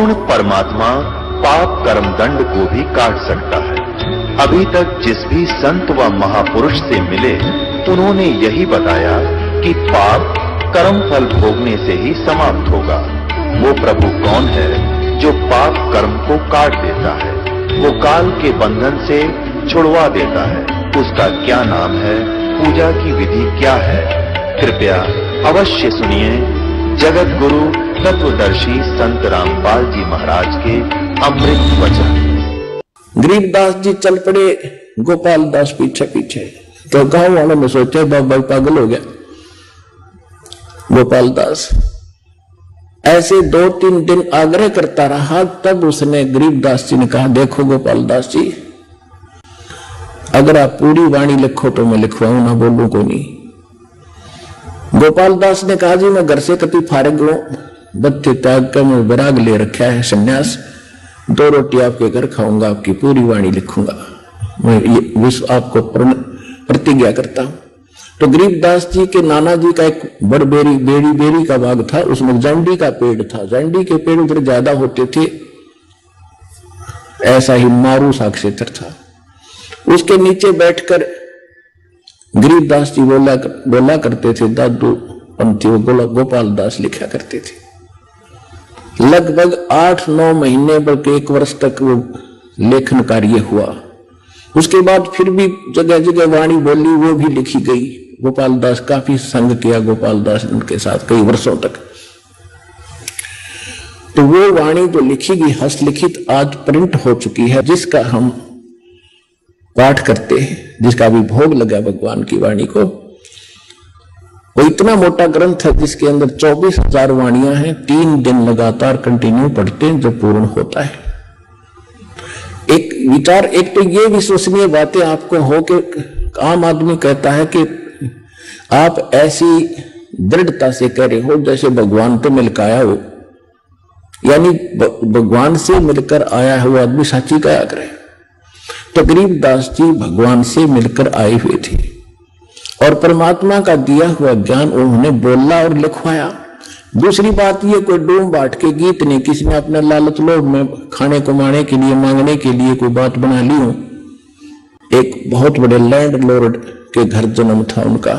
पूर्ण परमात्मा पाप कर्म दंड को भी काट सकता है। अभी तक जिस भी संत व महापुरुष से मिले उन्होंने यही बताया कि पाप कर्म फल भोगने से ही समाप्त होगा। वो प्रभु कौन है जो पाप कर्म को काट देता है, वो काल के बंधन से छुड़वा देता है, उसका क्या नाम है, पूजा की विधि क्या है? कृपया अवश्य सुनिए जगत गुरु तत्वदर्शी संत रामपाल जी महाराज के अमृत वचन। गरीबदास जी चल पड़े, गोपाल दास पीछे पीछे। तो गांव वालों ने सोचा बाबा पागल हो गया। गोपाल दास ऐसे 2-3 दिन आग्रह करता रहा, तब उसने गरीबदास जी ने कहा, देखो गोपाल दास जी, अगर आप पूरी वाणी लिखो तो मैं लिखवाऊं, ना बोलूं को नहीं। गोपाल दास ने कहा, जी मैं घर से कति फारग हूं, बत्ती त्याग कर मैं विराग ले रखा है, सन्यास, 2 रोटी आपके घर खाऊंगा, आपकी पूरी वाणी लिखूंगा, मैं ये विश्व आपको प्रतिज्ञा करता हूं। तो गरीबदास जी के नाना जी का एक बड़ बेरी का बाग था, उसमें जंडी का पेड़ था। जंडी के पेड़ उधर ज्यादा होते थे, ऐसा ही मारू सा क्षेत्र था। उसके नीचे बैठकर गरीबदास जी बोला करते थे, दादू पंथी गोपाल दास लिखा करते थे। लगभग 8-9 महीने बल्कि 1 वर्ष तक वो लेखन कार्य हुआ। उसके बाद फिर भी जगह जगह वाणी बोली, वो भी लिखी गई। गोपाल दास काफी संग किया गोपाल दास उनके साथ कई वर्षों तक। तो वो वाणी जो लिखी गई हस्तलिखित आज प्रिंट हो चुकी है, जिसका हम पाठ करते हैं, जिसका भी भोग लगा भगवान की वाणी को। वो इतना मोटा ग्रंथ है जिसके अंदर 24,000 वाणियां हैं। 3 दिन लगातार कंटिन्यू पढ़ते हैं जो पूर्ण होता है। एक विचार, एक तो ये विश्वसनीय बातें आपको हो कि आम आदमी कहता है कि आप ऐसी दृढ़ता से कह रहे हो जैसे भगवान तो मिलकर आया हो, यानी भगवान से मिलकर आया हुआ आदमी साची का आग्रह। तो गरीबदास जी भगवान से मिलकर आए हुए थे और परमात्मा का दिया हुआ ज्ञान उन्होंने बोला और लिखवाया। दूसरी बात ये कोई डूम बाट के गीत नहीं, किसी ने अपने लालच लोभ में खाने कमाने के लिए मांगने के लिए कोई बात बना ली हो। एक बहुत बड़े लैंड लॉर्ड के घर जन्म था उनका,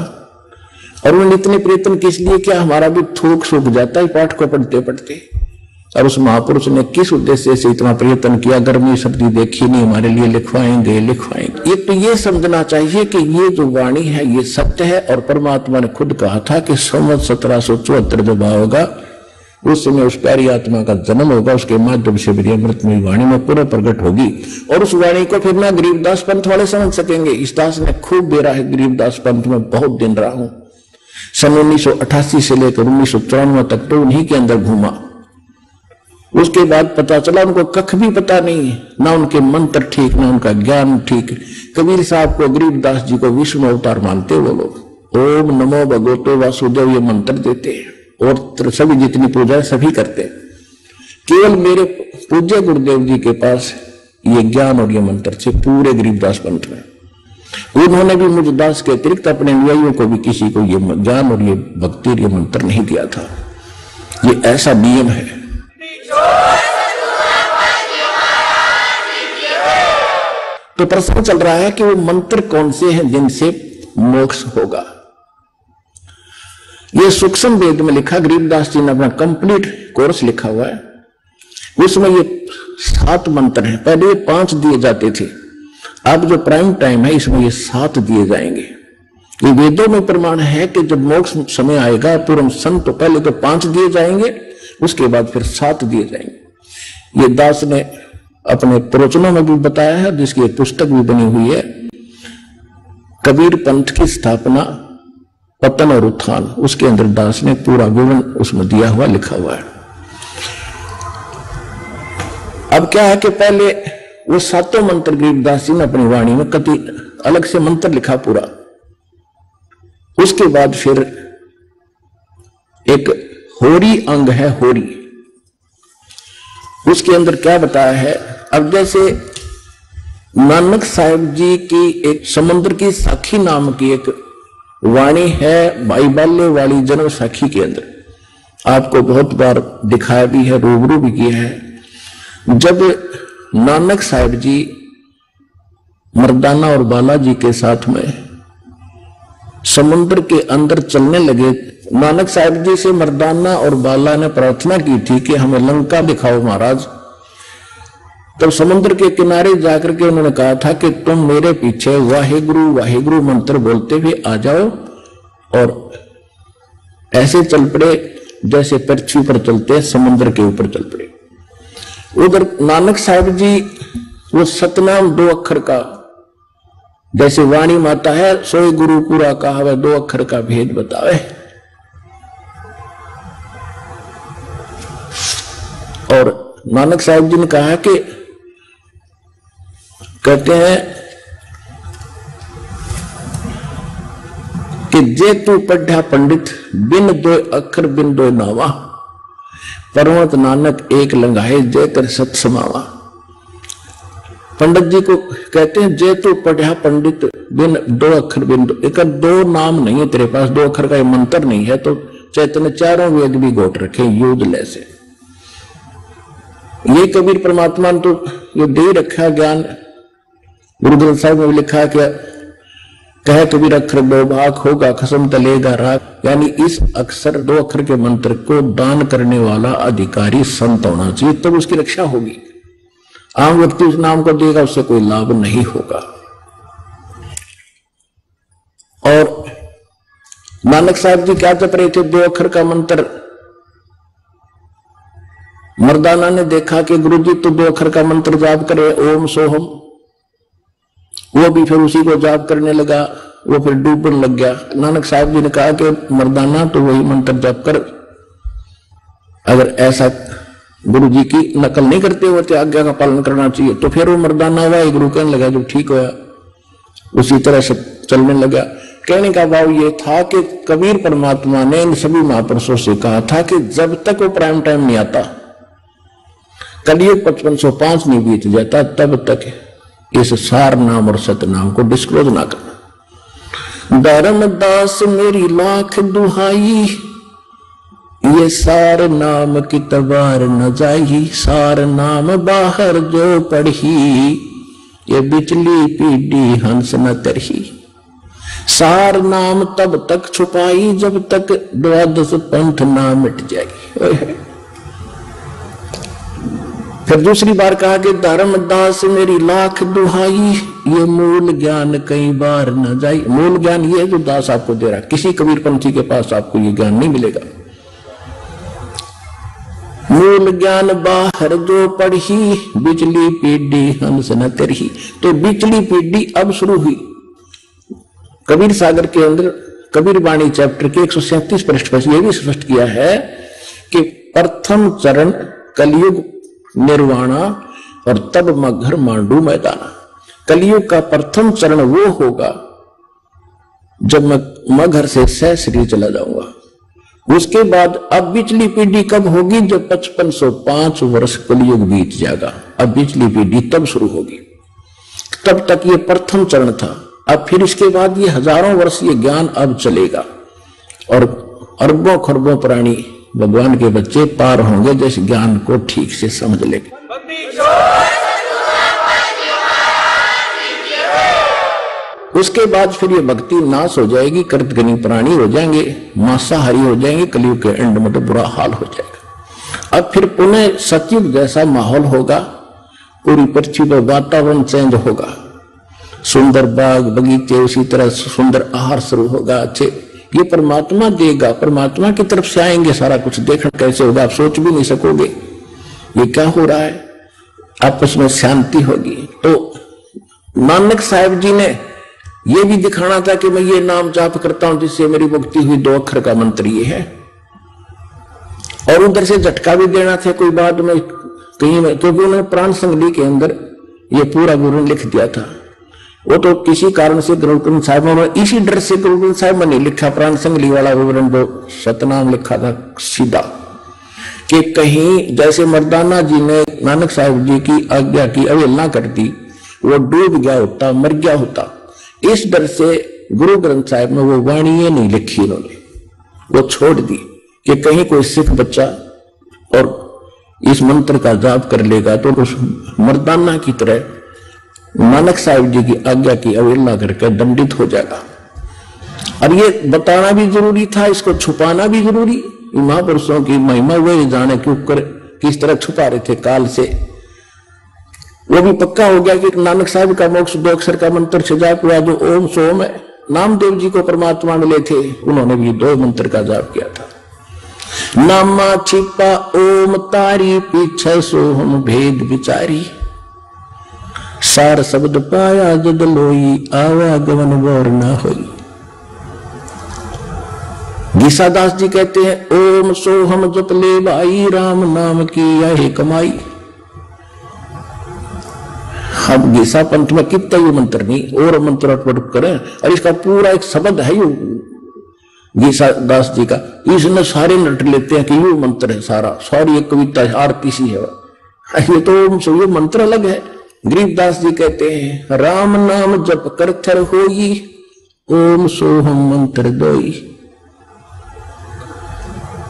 और उन्होंने इतने प्रयत्न किस लिए किया, हमारा भी थूक सूख जाता है पाठ को पढ़ते पढ़ते। और उस महापुरुष ने किस उद्देश्य से इतना प्रयत्न किया, गर्मी सर्दी देखी नहीं, हमारे लिए लिखवाएंगे। ये तो ये समझना चाहिए कि ये जो वाणी है ये सत्य है। और परमात्मा ने खुद कहा था कि संवत 1774 जब होगा उस समय उस प्यारी आत्मा का जन्म होगा, उसके माध्यम से मेरी अमृतमयी वाणी में पूरा प्रकट होगी। और उस वाणी को फिर ना गरीबदास पंथ वाले समझ सकेंगे। इस दास ने खूब बेरा है गरीबदास पंथ में, बहुत दिन रहा हूं। सन 1988 से लेकर 1994 तक तो उन्हीं के अंदर घूमा। उसके बाद पता चला उनको कख भी पता नहीं, ना उनके मंत्र ठीक, ना उनका ज्ञान ठीक। कबीर साहब को, गरीबदास जी को विष्णु अवतार मानते वो लोग। ओम नमो भगवतो वासुदेव ये मंत्र देते हैं और सभी जितनी पूजा सभी करते हैं। केवल मेरे पूज्य गुरुदेव जी के पास ये ज्ञान और ये मंत्र थे पूरे गरीबदास पंथ में। उन्होंने भी मुझ दास के अतिरिक्त अपने अनुयायियों को भी किसी को ये ज्ञान और ये भक्ति और ये मंत्र नहीं दिया था। ये ऐसा नियम है। तो प्रश्न चल रहा है कि वो मंत्र कौन से हैं जिनसे मोक्ष होगा। ये सूक्ष्म वेद में लिखा, गरीबदास जी ने अपना कंप्लीट कोर्स लिखा हुआ है, उसमें ये 7 मंत्र हैं। पहले ये 5 दिए जाते थे, अब जो प्राइम टाइम है इसमें ये 7 दिए जाएंगे। ये वेदों में प्रमाण है कि जब मोक्ष समय आएगा पूर्व संत तो पहले तो 5 दिए जाएंगे, उसके बाद फिर 7 दिए जाएंगे। ये दास ने अपने प्रवचनों में भी बताया है, जिसकी एक पुस्तक भी बनी हुई है, कबीर पंथ की स्थापना, पतन और उत्थान। उसके अंदर दास ने पूरा विवरण उसमें दिया हुआ लिखा हुआ है। अब क्या है कि पहले वो 7 मंत्र गरीबदास जी ने अपनी वाणी में कति अलग से मंत्र लिखा पूरा। उसके बाद फिर एक होरी अंग है, होरी, उसके अंदर क्या बताया है। अब जैसे नानक साहिब जी की एक समुद्र की साखी नाम की एक वाणी है, भाई बाले वाली जन्म साखी के अंदर आपको बहुत बार दिखाया भी है, रूबरू भी किया है। जब नानक साहब जी मर्दाना और बालाजी के साथ में समुद्र के अंदर चलने लगे, नानक साहब जी से मर्दाना और बाला ने प्रार्थना की थी कि हमें लंका दिखाओ महाराज। तब समुद्र के किनारे जाकर के उन्होंने कहा था कि तुम मेरे पीछे वाहेगुरु वाहेगुरु मंत्र बोलते हुए आ जाओ, और ऐसे चल पड़े जैसे पृथ्वी पर चलते समुद्र के ऊपर चल पड़े। उधर नानक साहब जी वो सतनाम 2 अक्षर का, जैसे वाणी माता है सोए गुरु पूरा कहावे 2 अक्षर का भेद बतावे, और नानक साहब जी ने कहा कि कहते हैं कि जे तू पढ़ा पंडित बिन 2 अक्षर बिन 2 नावा, परमत नानक एक लंघाए जे कर सत समावा। पंडित जी को कहते हैं जे तू पढ़ा पंडित बिन 2 अक्षर बिन 2, एक 2 नाम नहीं है तेरे पास, 2 अक्षर का मंत्र नहीं है, तो चैतन्य चारों वेद भी घोट रखे यूजलेस से। ये कबीर परमात्मा ने तो ये दे रखा ज्ञान। गुरु ग्रंथ साहिब में लिखा क्या कहे कबीर अक्षर 2 भाग होगा खसम तलेगा राग, यानी इस अक्षर 2 अक्षर के मंत्र को दान करने वाला अधिकारी संत होना चाहिए, तब उसकी रक्षा होगी। आम व्यक्ति उस नाम को देगा, उससे कोई लाभ नहीं होगा। और नानक साहब जी क्या जप रहे थे 2 अक्षर का मंत्र। मर्दाना ने देखा कि गुरुजी तो 2 अक्षर का मंत्र जाप करे ओम सोहम, वो भी फिर उसी को जाप करने लगा, वो फिर डूबने लग गया। नानक साहब जी ने कहा कि मर्दाना तो वही मंत्र जाप कर, अगर ऐसा गुरु जी की नकल नहीं करते होते आज्ञा का पालन करना चाहिए। तो फिर वो मर्दाना हुआ, गुरु कहने लगा जब ठीक हुआ उसी तरह से चलने लगा। कहने का भाव ये था कि कबीर परमात्मा ने इन सभी महापुरुषों से कहा था कि जब तक वो प्राइम टाइम नहीं आता, कलयुग 5505 नहीं बीत जाता, तब तक इस सार नाम और सतनाम को डिस्क्लोज ना करना। धर्मदास मेरी लाख दुहाई, ये सार नाम की तबार न जाई, सार नाम बाहर जो पढ़ी, ये बिचली पीढ़ी हंस न तरही। सार नाम तब तक छुपाई जब तक 12 पंथ ना मिट जाएगी। फिर दूसरी बार कहा कि धर्मदास मेरी लाख दुहाई, ये मूल ज्ञान कई बार न जाई। मूल ज्ञान ये जो दास आपको दे रहा, किसी कबीर पंथी के पास आपको ये ज्ञान नहीं मिलेगा। मूल ज्ञान बाहर जो पढ़ी, बिचली पीढ़ी हंस न तरही। तो बिचली पीढ़ी अब शुरू हुई। कबीर सागर के अंदर कबीर वाणी चैप्टर के 137 पृष्ठ पर यह भी स्पष्ट किया है कि प्रथम चरण कलयुग निर्वाणा और तब मगर मांडू मैदाना। कलयुग का प्रथम चरण वो होगा जब मैं घर से सहस्री चला जाऊंगा। उसके बाद अब बिचली पीढ़ी कब होगी, जब 5505 वर्ष कलयुग बीत जाएगा। अब बिचली पीढ़ी तब शुरू होगी। तब तक ये प्रथम चरण था। अब फिर इसके बाद ये हजारों वर्ष ये ज्ञान अब चलेगा और अरबों खरबों प्राणी भगवान के बच्चे पार होंगे जिस ज्ञान को ठीक से समझ लेंगे। उसके बाद फिर ये भक्ति नाश हो जाएगी, कर्तगनी प्राणी हो जाएंगे, मांसाहारी हो जाएंगे, कलयुग के एंड में तो बुरा हाल हो जाएगा। अब फिर पुनः सतयुग जैसा माहौल होगा, पूरी पृथ्वी पर वातावरण चेंज होगा, सुंदर बाग बगीचे, उसी तरह सुंदर आहार शुरू होगा। अच्छे ये परमात्मा देगा, परमात्मा की तरफ से आएंगे। सारा कुछ देखना कैसे होगा आप सोच भी नहीं सकोगे ये क्या हो रहा है। आपस में शांति होगी। तो नानक साहब जी ने ये भी दिखाना था कि मैं ये नाम जाप करता हूं जिससे मेरी मुक्ति हुई, 2 अक्षर का मंत्र ये है। और उधर से झटका भी देना था कोई बात में कहीं में, क्योंकि उन्होंने प्राण संगली के अंदर ये पूरा गुरु ने लिख दिया था। वो तो किसी कारण से गुरु ग्रंथ साहिब में, इसी डर से गुरु ग्रंथ साहिब में नहीं लिखा प्राण संगली वाला विवरण, जो सतनाम लिखा था सीधा, कि कहीं जैसे मर्दाना जी ने नानक साहब जी की आज्ञा की अवहेलना कर दी, वो डूब गया होता, मर गया होता। इस डर से गुरु ग्रंथ साहिब में वो वाणी नहीं लिखी उन्होंने, वो छोड़ दी कि कहीं कोई सिख बच्चा और इस मंत्र का जाप कर लेगा तो उस मर्दाना की तरह नानक साहिब जी की आज्ञा की अवहेलना करके दंडित हो जाएगा। और ये बताना भी जरूरी था, इसको छुपाना भी जरूरी। महापुरुषों की महिमा वे जाने क्यों कर किस तरह छुपा रहे थे काल से। वो भी पक्का हो गया कि नानक साहिब का मोक्ष 2 अक्षर का मंत्र से जाप हुआ जो ओम सोम है। नामदेव जी को परमात्मा मिले थे, उन्होंने भी 2 मंत्र का जाप किया था। नामा छिपा ओम तारी पीछे सोहम भेद विचारी, सार शब्द पाया जद लोई आवागमन बोर न होई। गीसादास जी कहते हैं ओम सोहम जप ले भाई, राम नाम की यही कमाई। हम गीसा पंथ में कितना ये मंत्र नहीं और मंत्र अटपट करें, और इसका पूरा एक शब्द है यू गीसादास जी का। इसने सारे नट लेते हैं कि यू मंत्र है सारा, सारी एक कविता आरती सी है। ये तो ये मंत्र अलग है। गरीबदास जी कहते हैं राम नाम जप कर थर होई, ओम सोहम मंत्र दोई।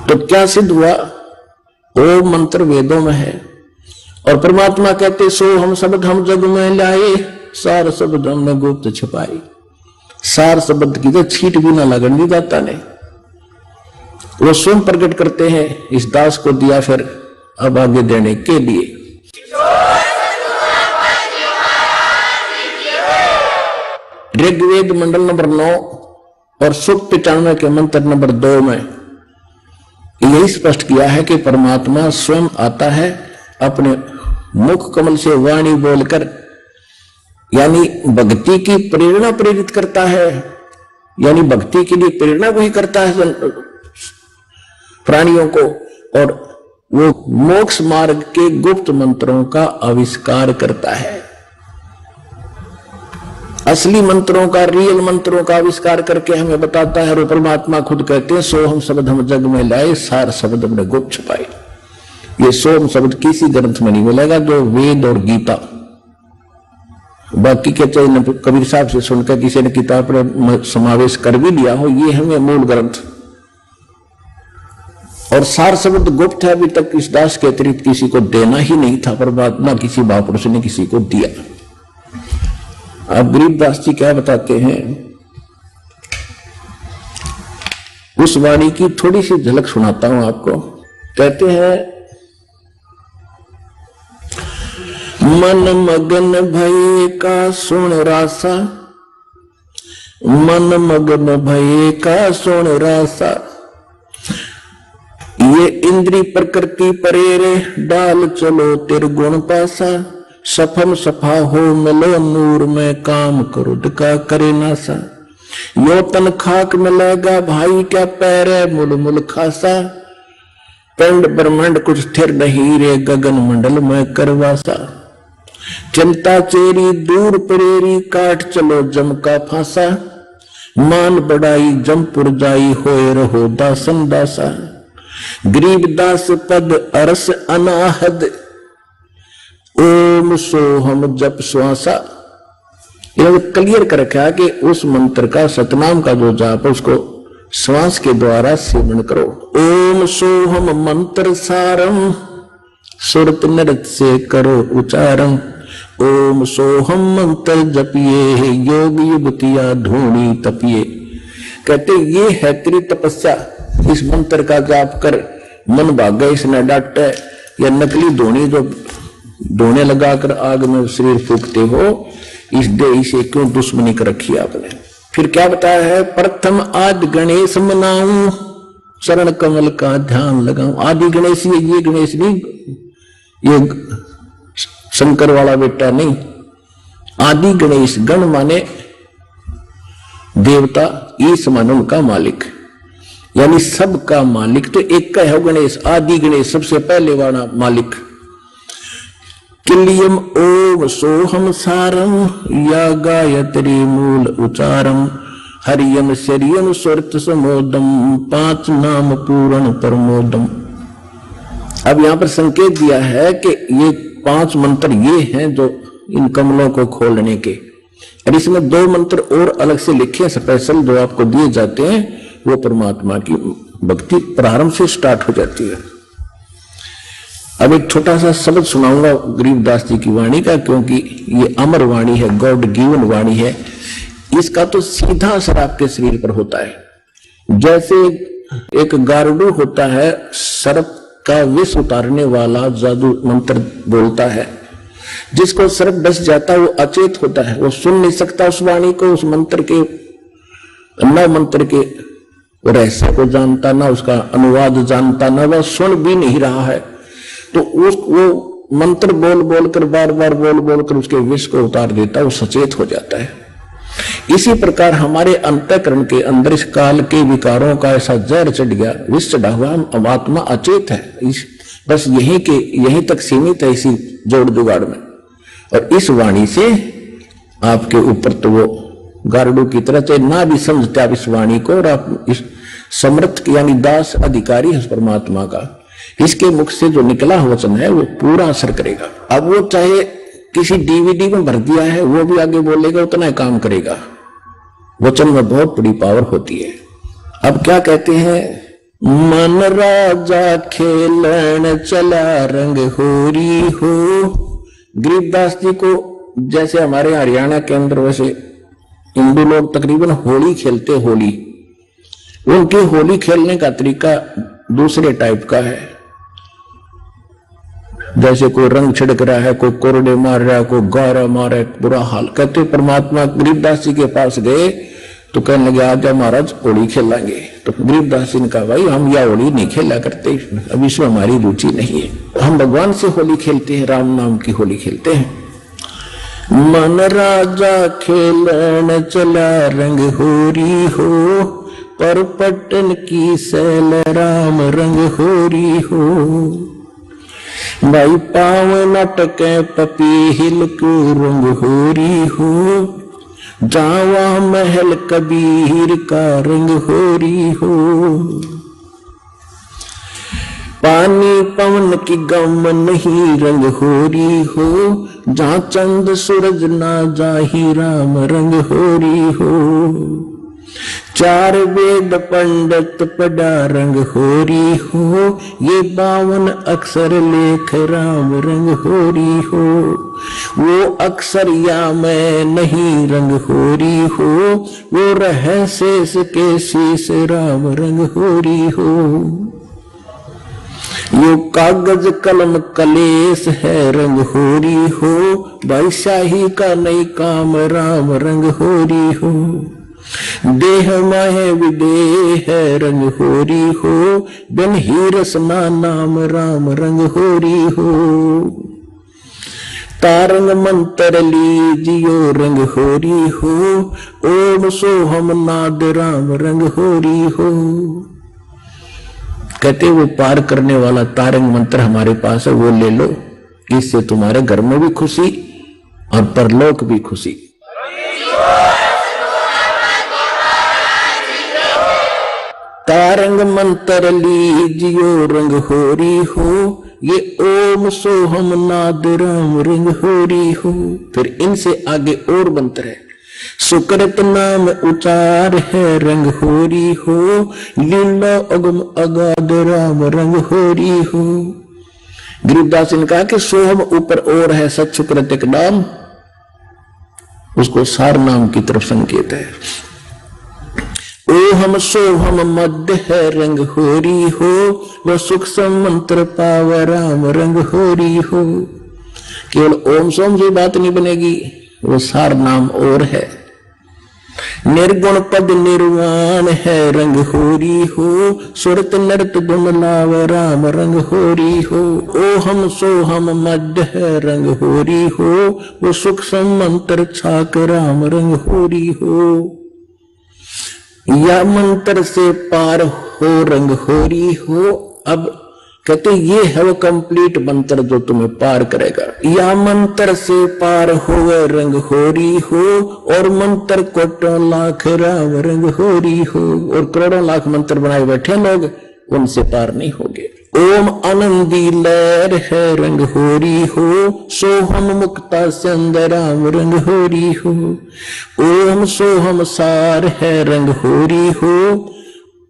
तो क्या सिद्ध हुआ? ओम मंत्र वेदों में है और परमात्मा कहते सो हम शब्द हम जग में लाए, सार शब्द हमने गुप्त छुपाई। सार शब्द की तो छीट भी ना लगन दी दाता ने, वो स्वयं प्रकट करते हैं। इस दास को दिया फिर अब आगे देने के लिए। ऋग्वेद मंडल नंबर 9 और सूक्त 95 के मंत्र नंबर 2 में यही स्पष्ट किया है कि परमात्मा स्वयं आता है अपने मुख कमल से वाणी बोलकर, यानी भक्ति की प्रेरणा प्रेरित करता है, यानी भक्ति के लिए प्रेरणा वही करता है प्राणियों को, और वो मोक्ष मार्ग के गुप्त मंत्रों का आविष्कार करता है। असली मंत्रों का, रियल मंत्रों का आविष्कार करके हमें बताता है। और परमात्मा खुद कहते हैं सो हम शब्द हम जग में लाए, सार शब्द हमने गुप्त छुपाए। ये सोम शब्द किसी ग्रंथ में नहीं मिलेगा, जो वेद और गीता। बाकी के चाहे कबीर साहब से सुनकर किसी ने किताब पर समावेश कर भी लिया हो, ये हमें मूल ग्रंथ। और सार शब्द गुप्त है, अभी तक इस दास के अतिरिक्त किसी को देना ही नहीं था, परमात्मा किसी महापुरुष ने किसी को दिया। अब गरीबदास जी क्या बताते हैं, उस वाणी की थोड़ी सी झलक सुनाता हूं आपको। कहते हैं मन मगन भये का सुन रासा, मन मगन भये का सुन रासा, ये इंद्री प्रकृति परेरे डाल चलो तिरगुण पासा, सफम सफा हो मिलो नूर में काम क्रोध का करे नासा, यो तन खाक मिलेगा भाई क्या पैरे मुल मुल खासा, पिंड ब्रह्मांड कुछ स्थिर नहीं रे गगन मंडल में करवासा, चिंता चेरी दूर परेरी काट चलो जम का फांसा, मान बढ़ाई जमपुर जाई होए रहो दासन दासा, गरीब दास पद अरस अनाहद, ओम सोहम जप श्वासा। ये क्लियर कर रखा है कि उस मंत्र का सतनाम का जो जाप उसको श्वास के द्वारा सेवन करो। ओम सोहम मंत्र सारम, सुरत नृत से करो उच्चारण, ओम सोहम मंत्र जपिए योग युवतिया ढूंढी तपिए। कहते ये है तेरी तपस्या, इस मंत्र का जाप कर मन भागे इसने डाटे, या नकली धोनी जो धोने लगाकर आग में शरीर फूकते हो, इस देह से क्यों दुश्मनी कर रखी आपने। फिर क्या बताया है, प्रथम आदि गणेश मनाऊं, शरण कमल का ध्यान लगाऊं। आदि गणेश ये गणेश नहीं, ये शंकर वाला बेटा नहीं। आदि गणेश, गण माने देवता, ईश माने उनका मालिक, यानी सबका मालिक तो एक का है गणेश। आदि गणेश सबसे पहले वाला मालिक। किलियम ओम सोहम सारम, या गायत्री मूल उचारम, हरियम शरियम स्वर्त समोदम, 5 नाम पूर्ण प्रमोदम। अब यहां पर संकेत दिया है कि ये 5 मंत्र ये हैं जो इन कमलों को खोलने के, और इसमें 2 मंत्र और अलग से लिखे स्पेशल जो आपको दिए जाते हैं, वो परमात्मा की भक्ति प्रारंभ से स्टार्ट हो जाती है। अब एक छोटा सा शब्द सुनाऊंगा गरीबदास जी की वाणी का, क्योंकि ये अमर वाणी है, गॉड गिवन वाणी है। इसका तो सीधा असर आपके शरीर पर होता है। जैसे एक गारुड़ होता है, सर्प का विष उतारने वाला जादू मंत्र बोलता है, जिसको सर्प डस जाता है वो अचेत होता है, वो सुन नहीं सकता उस वाणी को, उस मंत्र के न मंत्र के रहस्य को जानता, ना उसका अनुवाद जानता, ना वह सुन भी नहीं रहा है। तो वो मंत्र बोल बोल कर, बार बार बोल बोल कर उसके विष को उतार देता है, वो सचेत हो जाता है। इसी प्रकार हमारे अंतःकरण के अंदर इस काल के विकारों का ऐसा जहर चढ़ गया, विष चढ़ा हुआ, हम आत्मा अचेत है, बस यहीं तक सीमित है, इसी जोड़ जुगाड़ में। और इस वाणी से आपके ऊपर तो वो गारुड़ की तरह से ना भी समझते आप इस वाणी को, और आप इस समर्थ यानी दास अधिकारी है परमात्मा का, इसके मुख से जो निकला वचन है वो पूरा असर करेगा। अब वो चाहे किसी डीवीडी में भर दिया है, वो भी आगे बोलेगा, उतना ही काम करेगा। वचन में बहुत बड़ी पावर होती है। अब क्या कहते हैं, मन राजा खेलन चला रंग होरी हो। गरीबदास जी को जैसे हमारे हरियाणा के अंदर वैसे हिंदू लोग तकरीबन होली खेलते, होली उनके होली खेलने का तरीका दूसरे टाइप का है। जैसे कोई रंग छिड़क रहा है, कोई कोरडे मार रहा है, कोई गारा मार रहा है, बुरा हाल। कहते परमात्मा गरीबदास जी के पास गए तो कहने लगे आजा महाराज होली खेलेंगे। तो गरीबदास जी ने कहा भाई हम यह होली नहीं खेला करते, अब इसमें हमारी रुचि नहीं है, हम भगवान से होली खेलते हैं, राम नाम की होली खेलते हैं। मन राजा खेलन चला रंग होरी हो, पर पटन की सैल राम रंग होरी हो। भाई पाव नटके पपीहिल को रंग होरी हो, जावा महल कबीर का रंग होरी हो। पानी पवन की गम नहीं रंग होरी हो, जहाँ चंद सूरज ना जाही राम रंग होरी हो। चार वेद पंडित पढ़ा रंग होरी हो, ये 52 अक्षर लेख राम रंग होरी हो। वो अक्षर या मैं नहीं रंग होरी हो, वो रह शेष के शीश राम रंग होरी हो। यो कागज कलम कलेश है रंग होरी हो, भाई शाही का नई काम राम रंग होरी हो। देह माहे विदेह है रंग होरी हो, बिन ही रसना नाम राम रंग होरी हो। तारंग मंत्र लीजियो रंग होरी हो, ओम सोहम नाद राम रंग होरी हो। कहते वो पार करने वाला तारंग मंत्र हमारे पास है, वो ले लो, इससे तुम्हारे घर में भी खुशी और परलोक भी खुशी। तारंग मंत्र लीजियो रंग होरी हो, ये ओम सोहम नाद राम रंग होरी हो। फिर इनसे आगे और मंत्र है, सुकृत नाम उचार है रंग होरी हो, लीला अगम अगाध राम रंग होरी हो। गरीबदास ने कहा कि सोहम ऊपर और है, सच सुकृत एक नाम, उसको सार नाम की तरफ संकेत है। ओहम सोहम मध्य है रंग होरी हो, वह सुख मंत्र पाव राम रंग होरी हो। केवल ओम सोम से बात नहीं बनेगी, वो सार नाम और है। निर्गुण पद निर्वाण है रंग होरी हो, सुरत नृत गुण लाव राम रंग होरी हो। ओहम सोहम मध्य है रंग होरी हो, वो सुख मंत्र छाक राम रंग होरी हो। या मंत्र से पार हो रंग होरी हो। अब कहते ये है वो कंप्लीट मंत्र जो तुम्हें पार करेगा। या मंत्र से पार हो रंग होरी हो, और मंत्र कोटों लाख राम रंग होरी हो। और करोड़ों लाख मंत्र बनाए बैठे लोग, उनसे पार नहीं होगे। ओम आनंदी लहर है रंग होरी हो, सोहम मुक्ता चंद राम रंग होरी हो। ओम सोहम सार है रंग होरी हो,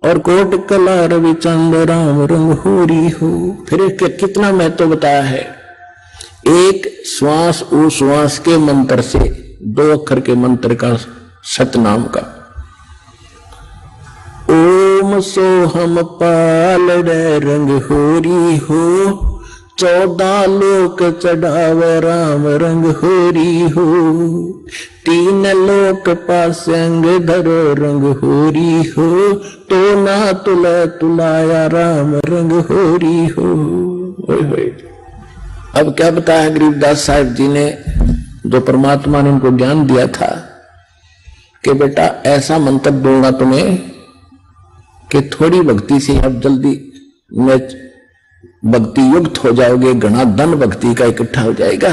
और कोट कला रविचंद राम रंग होरी हो। फिर कितना महत्व बताया है। एक श्वास उश्वास के मंत्र से, 2 अक्षर के मंत्र का, सतनाम का, ओम सोहम पाल रंग होरी हो, 14 लोक चढ़ावे राम रंग होरी हो, 3 लोक पासंग धरो रंग होरी हो, तो ना तुलाया राम रंग होरी हो। अब क्या बताया गरीबदास साहिब जी ने, जो परमात्मा ने उनको ज्ञान दिया था कि बेटा ऐसा मंत्र दूंगा तुम्हें कि थोड़ी भक्ति से अब जल्दी में भक्ति युक्त हो जाओगे, घना धन भक्ति का इकट्ठा हो जाएगा।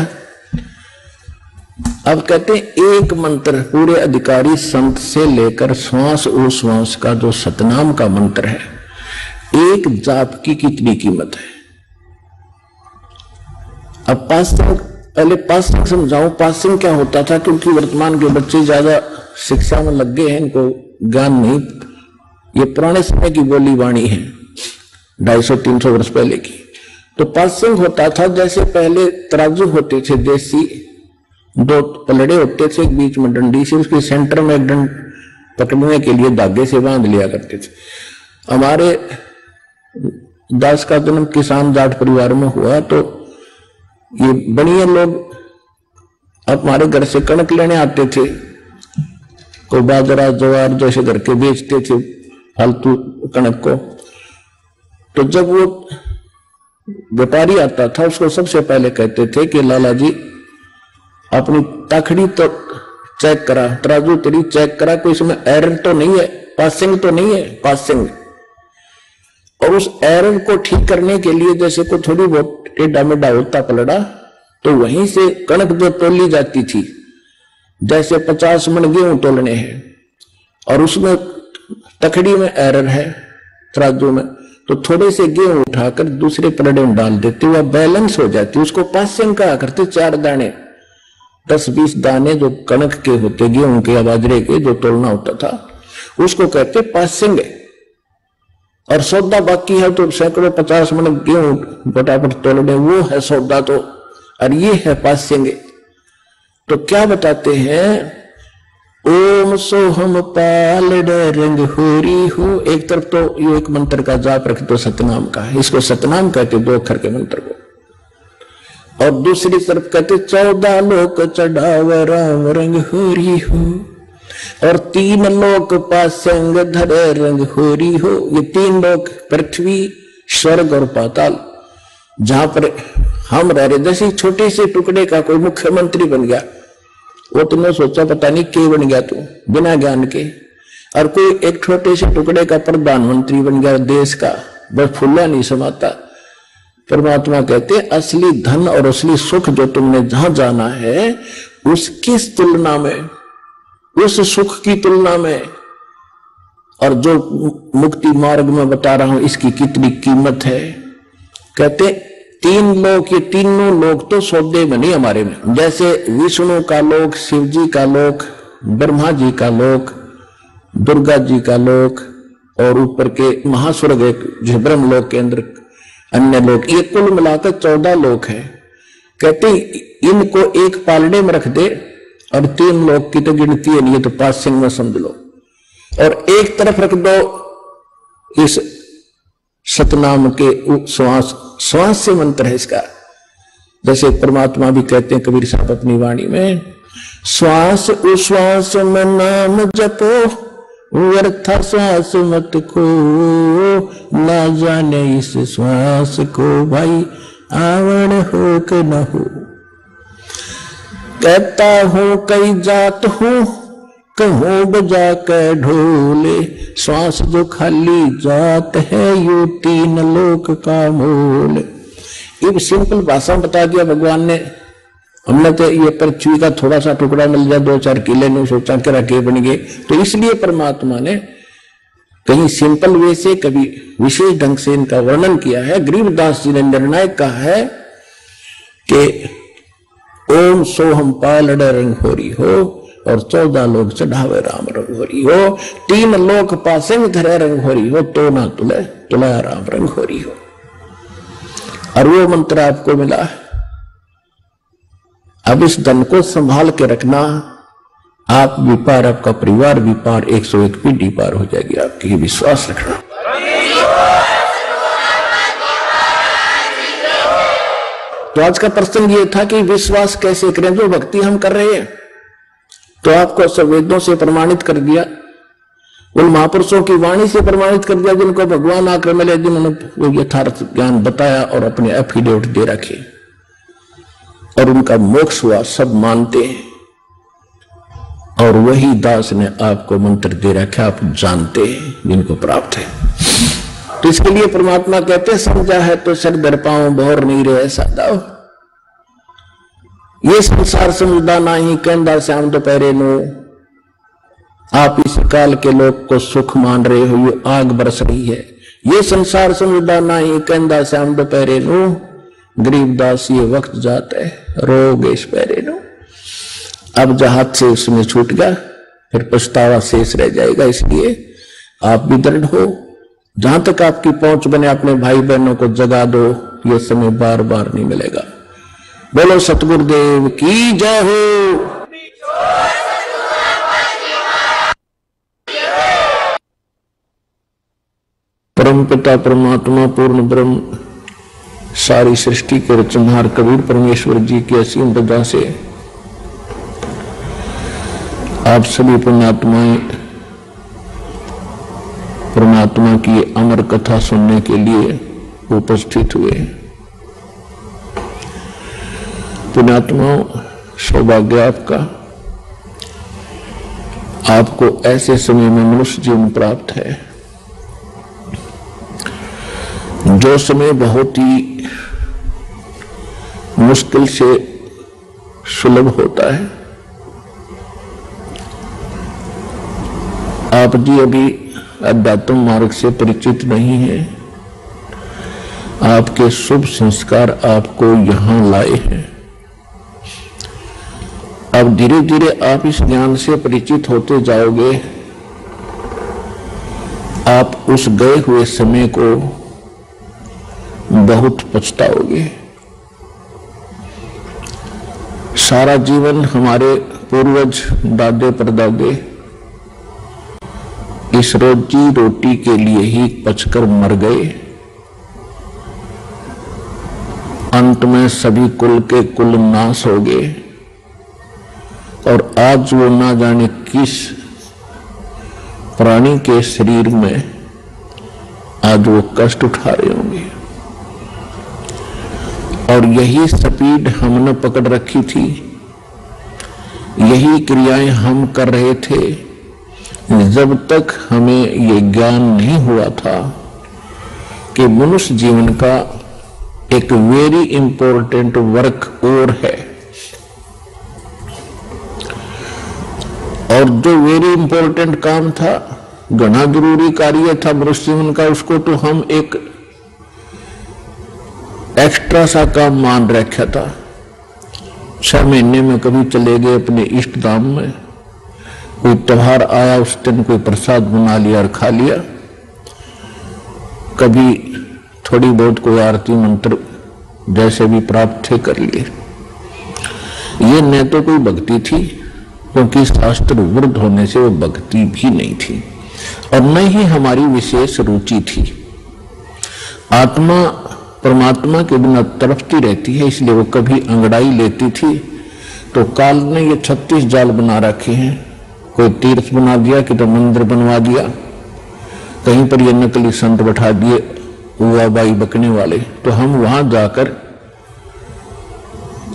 अब कहते हैं एक मंत्र पूरे अधिकारी संत से लेकर श्वास उश्वास का जो सतनाम का मंत्र है, एक जाप की कितनी कीमत है। अब पासंग, पहले पासंग समझाऊं। पासंग क्या होता था, क्योंकि वर्तमान के बच्चे ज्यादा शिक्षा में लग गए हैं, इनको ज्ञान नहीं। ये पुराने समय की बोली वाणी है, 250-300 वर्ष पहले की। तो पासंग होता था, जैसे पहले तराजू होते थे देसी, 2 पलड़े होते थे, एक बीच में डंडी से, उसके सेंटर में एक डंड पकड़ने के लिए धागे से बांध लिया करते थे। हमारे दास का जन्म किसान जाट परिवार में हुआ, तो ये बनिए लोग हमारे घर से कणक लेने आते थे, कोई बाजरा ज्वार जैसे घर के बेचते थे फालतू कणक को। तो जब वो व्यापारी आता था, उसको सबसे पहले कहते थे कि लाला जी अपनी ताखड़ी तो चेक करा, तराजू तेरी चेक करा, कोई इसमें एरर तो नहीं है, पासिंग तो नहीं है, पासिंग। और उस एरर को ठीक करने के लिए जैसे को थोड़ी बहुत टेढ़ा मेढ़ा होता पलड़ा, तो वहीं से कणक जो तोली जाती थी, जैसे 50 मन गेहूं तोलने हैं और उसमें तखड़ी में एरर है तराजू में, तो थोड़े से गेहूं उठाकर दूसरे पलड़े में डाल देते, वह बैलेंस हो जाती। उसको पासिंग कहा करते। 4 दाने 10-20 दाने जो कणक के होते, गेहूं के या बाजरे के, जो तोलना होता था, उसको कहते पासिंग। और सौदा बाकी है तो सैकड़ों 50 मन गेहूं फटाफट तोलने, वो है सौदा। तो और ये है पासिंग। तो क्या बताते हैं, ओम सोहम पाल रंग होरी हो। एक तरफ तो ये एक मंत्र का जाप रख दो सतनाम का, इसको सतनाम कहते 2 अक्षर के मंत्र को। और दूसरी तरफ कहते 14 लोक चढ़ावे राम रंग होरी हो, और 3 लोक पासंग धरे रंग होरी हो। ये 3 लोक, पृथ्वी, स्वर्ग और पाताल, जहां पर हम रह रहे, जैसे छोटे से टुकड़े का कोई मुख्यमंत्री बन गया, वो तुमने सोचा पता नहीं क्यों बन गया तू, बिना ज्ञान के। और कोई एक छोटे से टुकड़े का प्रधानमंत्री बन गया देश का, बस फुल्ला नहीं समाता। परमात्मा कहते असली धन और असली सुख जो तुमने जहां जाना है, उसकी तुलना में, उस सुख की तुलना में, और जो मुक्ति मार्ग में बता रहा हूं इसकी कितनी कीमत है। कहते 3 लोक, ये तीनों लोक तो सौदे में नहीं हमारे में। जैसे विष्णु का लोक, शिव जी का लोक, ब्रह्मा जी का लोक, दुर्गा जी का लोक, और ऊपर के महास्वर्ग जो ब्रह्म लोक के अंदर अन्य लोक, ये कुल मिलाकर 14 लोक है। कहते इनको एक पालने में रख दे और 3 लोक की तो गिनती है नहीं, ये तो पासिंग में समझ लो। और एक तरफ रख दो इस सतनाम के श्वास, श्वास से मंत्र है इसका। जैसे परमात्मा भी कहते हैं कबीर साहब अपनी वाणी में, श्वास उश्वास में नाम जपो, व्यर्थ श्वास मत खो, ना जाने इस श्वास को भाई आवण हो के न हो। कहता हूं कई जात हूं, कहूं बजा के ढोले, श्वास जो खाली जात है, यू 3 लोक का मोल। ये सिंपल भाषा में बता दिया भगवान ने। हमने तो ये पृथ्वी का थोड़ा सा टुकड़ा मिल जाए, 2-4 किले ने सोचा के रखे बन गए, तो इसलिए परमात्मा ने कहीं सिंपल वे से, कभी विशेष ढंग से इनका वर्णन किया है। गरीबदास जी ने निर्णायक कहा है कि ओम सोहम पाल रंग होरी हो, और 14 लोग चढ़ावे राम रंग होरी हो, 3 लोक पासे में धरे रंग होरी हो, तो ना तुले तुला राम रंग होरी हो। और वो मंत्र आपको मिला। अब इस धन को संभाल के रखना, आप भी पार, आपका परिवार भी पार, 101 पीढ़ी पार हो जाएगी आपकी, विश्वास रखना। तो आज का प्रश्न ये था कि विश्वास कैसे करें जो भक्ति हम कर रहे हैं। तो आपको संवेदों से प्रमाणित कर दिया, उन महापुरुषों की वाणी से प्रमाणित कर दिया जिनको भगवान आकर मिले, जिन्होंने वो यथार्थ ज्ञान बताया और अपने एफिडेविट दे रखे, और उनका मोक्ष हुआ, सब मानते हैं। और वही दास ने आपको मंत्र दे रखा, आप जानते हैं, जिनको प्राप्त है। तो इसके लिए परमात्मा कहते समझा है तो सर दर पाऊं भोर नहीं रहे सादा, ये संसार समझदा नहीं कहंदा श्याम दोपहरे नो, आप इस काल के लोग को सुख मान रहे हो, ये आग बरस रही है। ये संसार समझदा नहीं कहंदा श्याम दोपहरे नो, गरीबदास ये वक्त जाता है रोग इस पैरे नो। अब जहाज से उसमें छूट गया, फिर पछतावा शेष रह जाएगा। इसलिए आप भी दृढ़ हो, जहां तक आपकी पहुंच बने अपने भाई बहनों को जगा दो, ये समय बार बार नहीं मिलेगा। बोलो सतगुरुदेव की जय हो। परम पिता परमात्मा पूर्ण ब्रह्म सारी सृष्टि के रचनहार कबीर परमेश्वर जी की असीम दया से आप सभी पुण्यात्माएं परमात्मा की अमर कथा सुनने के लिए उपस्थित हुए। पुण्यात्माओं, सौभाग्य आपका, आपको ऐसे समय में मनुष्य जीवन प्राप्त है जो समय बहुत ही मुश्किल से सुलभ होता है। आप जी अभी अध्यात्म मार्ग से परिचित नहीं है, आपके शुभ संस्कार आपको यहां लाए हैं। अब धीरे धीरे आप इस ज्ञान से परिचित होते जाओगे, आप उस गए हुए समय को बहुत पछताओगे। सारा जीवन हमारे पूर्वज दादे परदादे इस रोजी रोटी के लिए ही पचकर मर गए। अंत में सभी कुल के कुल नाश हो गए, और आज वो ना जाने किस प्राणी के शरीर में आज वो कष्ट उठा रहे होंगे। और यही स्पीड हमने पकड़ रखी थी, यही क्रियाएं हम कर रहे थे जब तक हमें ये ज्ञान नहीं हुआ था कि मनुष्य जीवन का एक वेरी इंपॉर्टेंट वर्क और है। और जो वेरी इंपॉर्टेंट काम था, घना जरूरी कार्य था मनुष्य जीवन का, उसको तो हम एक एक्स्ट्रा सा काम मान रखा था। 6 महीने में कभी चले गए अपने इष्ट धाम में, कोई त्योहार आया उस दिन कोई प्रसाद बना लिया और खा लिया, कभी थोड़ी बहुत कोई आरती मंत्र जैसे भी प्राप्त थे कर लिए। ये न तो कोई भक्ति थी, क्योंकि शास्त्र विरुद्ध होने से वो भक्ति भी नहीं थी, और न ही हमारी विशेष रुचि थी। आत्मा परमात्मा के बिना तड़पती रहती है, इसलिए वो कभी अंगड़ाई लेती थी तो काल ने ये 36 जाल बना रखे हैं। कोई तीर्थ बना दिया, कि तो मंदिर बनवा दिया, कहीं पर ये नकली संत बैठा दिए हुआ बाई बकने वाले, तो हम वहां जाकर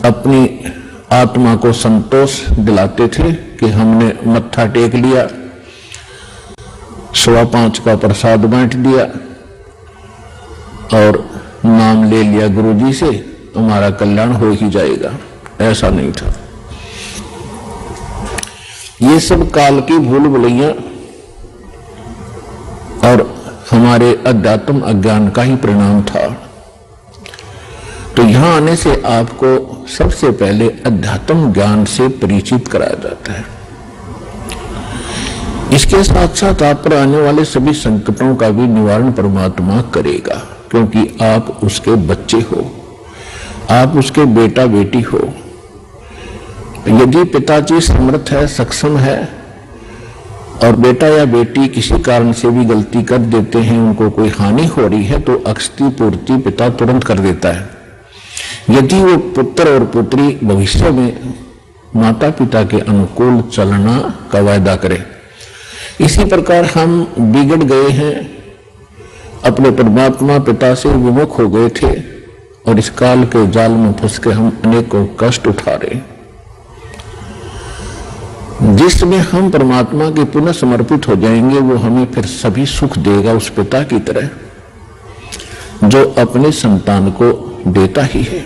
अपनी आत्मा को संतोष दिलाते थे कि हमने मत्था टेक लिया, 5:15 का प्रसाद बांट दिया और नाम ले लिया गुरुजी से, हमारा कल्याण हो ही जाएगा। ऐसा नहीं था। ये सब काल की भूल भुलैया और हमारे अध्यात्म अज्ञान का ही परिणाम था। तो यहां आने से आपको सबसे पहले अध्यात्म ज्ञान से परिचित कराया जाता है। इसके साथ साथ आप पर आने वाले सभी संकटों का भी निवारण परमात्मा करेगा, क्योंकि आप उसके बच्चे हो, आप उसके बेटा बेटी हो। यदि पिताजी समर्थ है, सक्षम है, और बेटा या बेटी किसी कारण से भी गलती कर देते हैं, उनको कोई हानि हो रही है, तो अक्षति पूर्ति पिता तुरंत कर देता है। यदि वो पुत्र और पुत्री भविष्य में माता पिता के अनुकूल चलना का वायदा करे। इसी प्रकार हम बिगड़ गए हैं, अपने परमात्मा पिता से विमुख हो गए थे, और इस काल के जाल में फंस के हम अनेकों कष्ट उठा रहे हैं। जिसमें हम परमात्मा के पुनः समर्पित हो जाएंगे, वो हमें फिर सभी सुख देगा, उस पिता की तरह जो अपने संतान को देता ही है।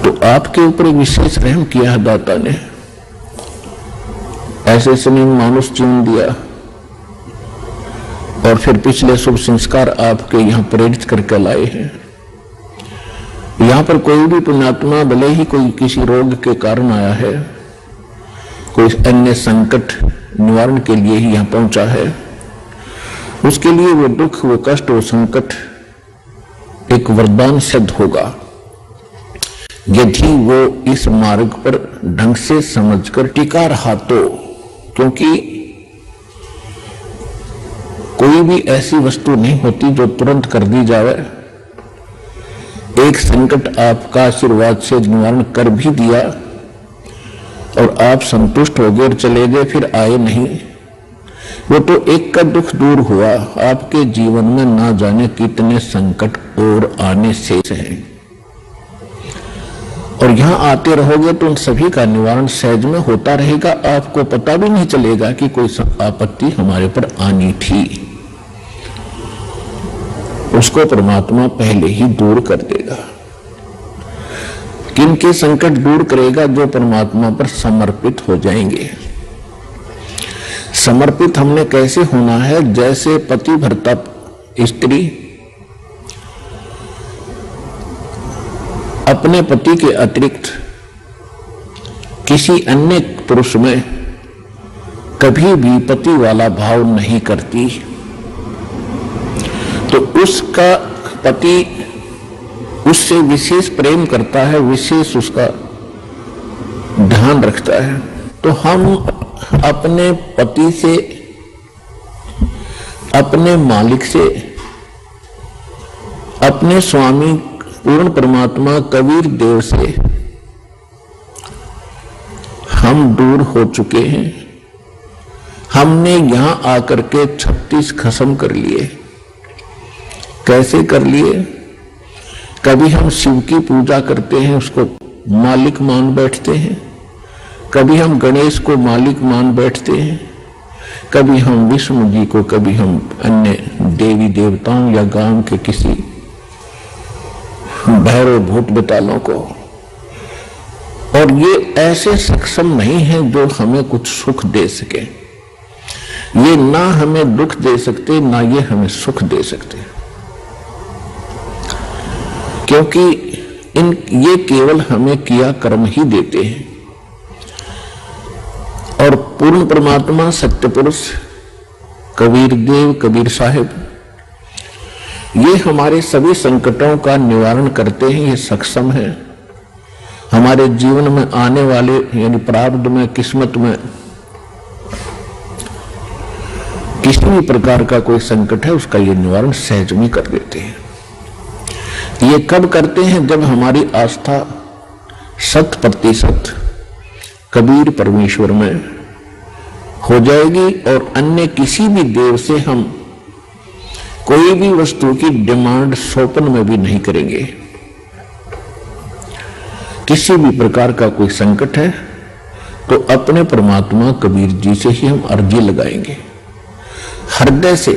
तो आपके ऊपर विशेष रहम किया है दाता ने, ऐसे समय मानुष जीवन दिया, और फिर पिछले शुभ संस्कार आपके यहां प्रेरित करके लाए हैं। यहां पर कोई भी पुण्यात्मा भले ही कोई किसी रोग के कारण आया है, कोई अन्य संकट निवारण के लिए ही यहां पहुंचा है, उसके लिए वो दुख, वो कष्ट, वो संकट एक वरदान सिद्ध होगा, यदि वो इस मार्ग पर ढंग से समझकर टिका रहा तो। क्योंकि कोई भी ऐसी वस्तु नहीं होती जो तुरंत कर दी जाए। एक संकट आपका आशीर्वाद से निवारण कर भी दिया और आप संतुष्ट हो गए और चले गए, फिर आए नहीं, वो तो एक का दुख दूर हुआ। आपके जीवन में ना जाने कितने संकट और आने शेष हैं, और यहां आते रहोगे तो उन सभी का निवारण सहज में होता रहेगा। आपको पता भी नहीं चलेगा कि कोई आपत्ति हमारे पर आनी थी, उसको परमात्मा पहले ही दूर कर देगा। किनके संकट दूर करेगा? जो परमात्मा पर समर्पित हो जाएंगे। समर्पित हमने कैसे होना है? जैसे पति भरता स्त्री अपने पति के अतिरिक्त किसी अन्य पुरुष में कभी भी पति वाला भाव नहीं करती, तो उसका पति उससे विशेष प्रेम करता है, विशेष उसका ध्यान रखता है। तो हम अपने पति से, अपने मालिक से, अपने स्वामी पूर्ण परमात्मा कबीर देव से हम दूर हो चुके हैं। हमने यहां आकर के 36 खत्म कर लिए। कैसे कर लिए? कभी हम शिव की पूजा करते हैं, उसको मालिक मान बैठते हैं, कभी हम गणेश को मालिक मान बैठते हैं, कभी हम विष्णु जी को, कभी हम अन्य देवी देवताओं या गांव के किसी भैरव भूत बेतालों को। और ये ऐसे सक्षम नहीं है जो हमें कुछ सुख दे सके। ये ना हमें दुख दे सकते, ना ये हमें सुख दे सकते, क्योंकि ये केवल हमें किया कर्म ही देते हैं। और पूर्ण परमात्मा सत्य पुरुष कबीर देव, कबीर साहिब, ये हमारे सभी संकटों का निवारण करते हैं। ये सक्षम है। हमारे जीवन में आने वाले यानी प्रारब्ध में, किस्मत में किसी भी प्रकार का कोई संकट है, उसका ये निवारण सहज में कर देते हैं। ये कब करते हैं? जब हमारी आस्था 100% कबीर परमेश्वर में हो जाएगी और अन्य किसी भी देव से हम कोई भी वस्तु की डिमांड स्वप्न में भी नहीं करेंगे। किसी भी प्रकार का कोई संकट है तो अपने परमात्मा कबीर जी से ही हम अर्जी लगाएंगे हृदय से।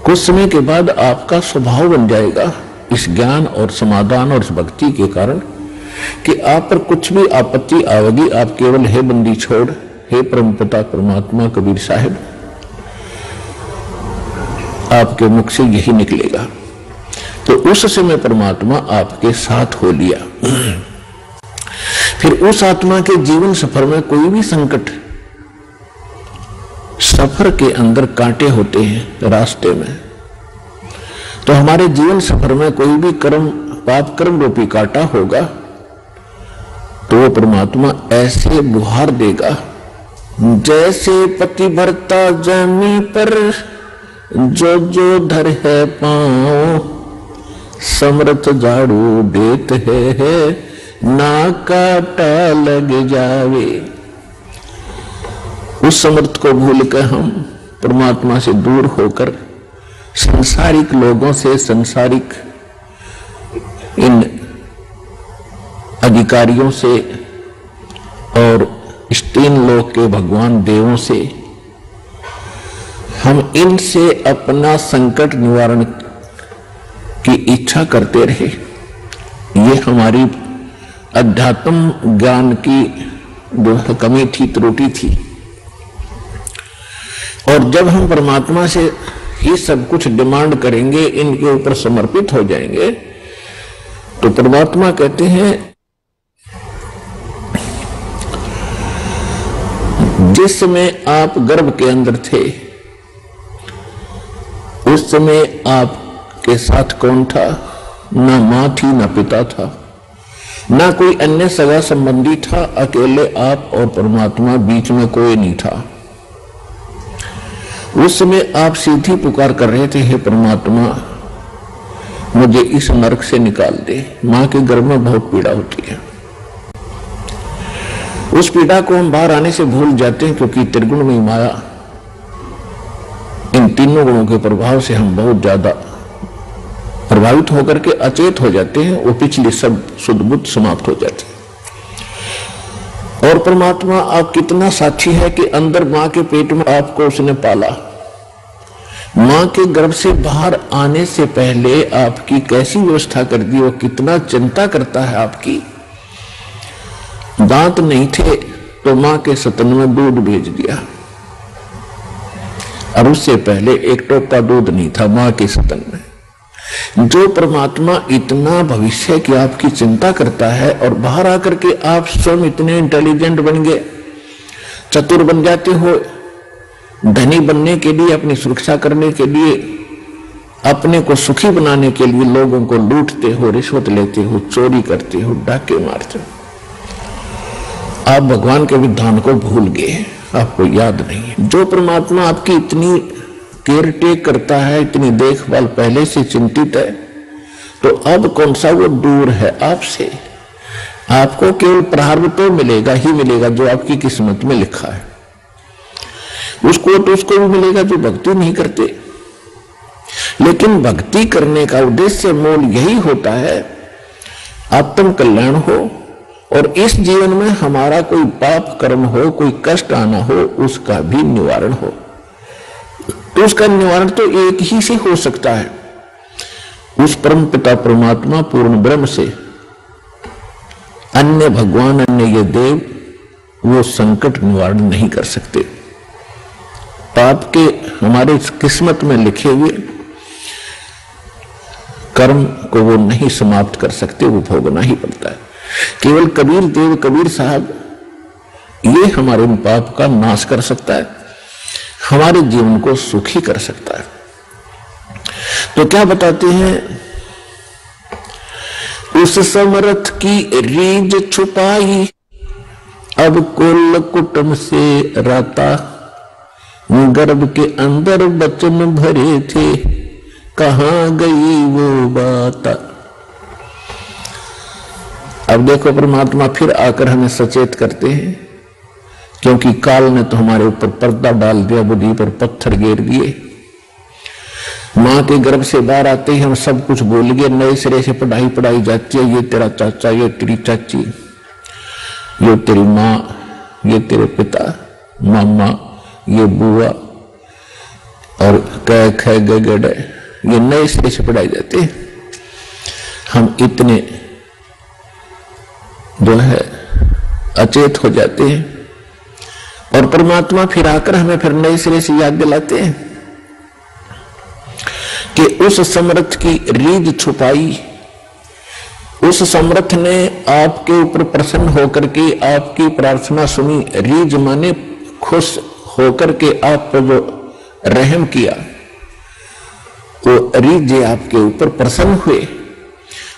कुछ समय के बाद आपका स्वभाव बन जाएगा इस ज्ञान और समाधान और इस भक्ति के कारण कि आप पर कुछ भी आपत्ति आवेगी, आप केवल हे बंदी छोड़, हे परमपिता परमात्मा कबीर साहिब, आपके मुख से यही निकलेगा। तो उस समय परमात्मा आपके साथ हो लिया। फिर उस आत्मा के जीवन सफर में कोई भी संकट सफर के अंदर कांटे होते हैं रास्ते में, तो हमारे जीवन सफर में कोई भी कर्म, पाप कर्म रूपी कांटा होगा तो वो परमात्मा ऐसे बुहार देगा जैसे पति भरता जमी पर जो जो धर है पाँव, समर्थ झाड़ू देत है ना काटा लग जावे। उस समर्थ को भूल कर हम परमात्मा से दूर होकर सांसारिक लोगों से, सांसारिक इन अधिकारियों से और इस तीन लोक के भगवान देवों से, हम इनसे अपना संकट निवारण की इच्छा करते रहे। ये हमारी अध्यात्म ज्ञान की जो कमी थी, त्रुटि थी। और जब हम परमात्मा से ही सब कुछ डिमांड करेंगे, इनके ऊपर समर्पित हो जाएंगे, तो परमात्मा कहते हैं जिस समय आप गर्भ के अंदर थे उस समय आपके साथ कौन था? ना मां थी, ना पिता था, ना कोई अन्य सगा संबंधी था, अकेले आप और परमात्मा, बीच में कोई नहीं था। उस समय आप सीधी पुकार कर रहे थे, हे परमात्मा मुझे इस नरक से निकाल दे। मां के गर्भ में बहुत पीड़ा होती है, उस पीड़ा को हम बाहर आने से भूल जाते हैं, क्योंकि त्रिगुण में माया, इन तीनों गुणों के प्रभाव से हम बहुत ज्यादा प्रभावित होकर के अचेत हो जाते हैं। वो पिछले सब शुद्ध बुद्ध समाप्त हो जाते हैं। और परमात्मा आप कितना साक्षी है कि अंदर मां के पेट में आपको उसने पाला। मां के गर्भ से बाहर आने से पहले आपकी कैसी व्यवस्था कर दी, वो कितना चिंता करता है आपकी। दांत नहीं थे तो मां के स्तन में दूध भेज दिया, और उससे पहले एक टोपा दूध नहीं था मां के स्तन में। जो परमात्मा इतना भविष्य की आपकी चिंता करता है, और बाहर आकर के आप स्वयं इतने इंटेलिजेंट बन गए, चतुर बन जाते हो, धनी बनने के लिए, अपनी सुरक्षा करने के लिए, अपने को सुखी बनाने के लिए लोगों को लूटते हो, रिश्वत लेते हो, चोरी करते हो, डाके मारते हो। आप भगवान के विधान को भूल गए, आपको याद नहीं है। जो परमात्मा आपकी इतनी केयर टेक करता है, इतनी देखभाल पहले से चिंतित है, तो अब कौन सा वो दूर है आपसे। आपको केवल प्रारब्ध तो मिलेगा ही मिलेगा जो आपकी किस्मत में लिखा है, उसको तो उसको भी मिलेगा जो भक्ति नहीं करते। लेकिन भक्ति करने का उद्देश्य मूल यही होता है आत्म कल्याण हो, और इस जीवन में हमारा कोई पाप कर्म हो, कोई कष्ट आना हो, उसका भी निवारण हो। तो उसका निवारण तो एक ही से हो सकता है, उस परम पिता परमात्मा पूर्ण ब्रह्म से। अन्य भगवान, अन्य ये देव, वो संकट निवारण नहीं कर सकते। पाप के हमारे किस्मत में लिखे हुए कर्म को वो नहीं समाप्त कर सकते, वो भोगना ही पड़ता है। केवल कबीर देव, कबीर साहब, ये हमारे पाप का नाश कर सकता है, हमारे जीवन को सुखी कर सकता है। तो क्या बताते हैं, उस समर्थ की रीझ छुपाई, अब कुल कुटुंब से राता, गर्भ के अंदर बचन भरे थे, कहां गई वो बात। अब देखो परमात्मा फिर आकर हमें सचेत करते हैं, क्योंकि काल ने तो हमारे ऊपर पर्दा डाल दिया, बुद्धि पर पत्थर गिर दिए। मां के गर्भ से बाहर आते ही हम सब कुछ भूल गए, नए सिरे से पढ़ाई जाती है। ये तेरा चाचा, ये तेरी चाची, ये तेरी माँ, ये तेरे पिता, मामा, ये बुआ, और कह ख गड़, ये नए सिरे से पढ़ाई जाती है। हम इतने जो है अचेत हो जाते हैं, और परमात्मा फिर आकर हमें फिर नए सिरे से याद दिलाते हैं कि उस समर्थ की रीझ छुपाई। उस समर्थ ने आपके ऊपर प्रसन्न होकर के आपकी प्रार्थना सुनी। रीझ माने खुश होकर के आप पर जो रहम किया, वो रीझ आपके ऊपर प्रसन्न हुए,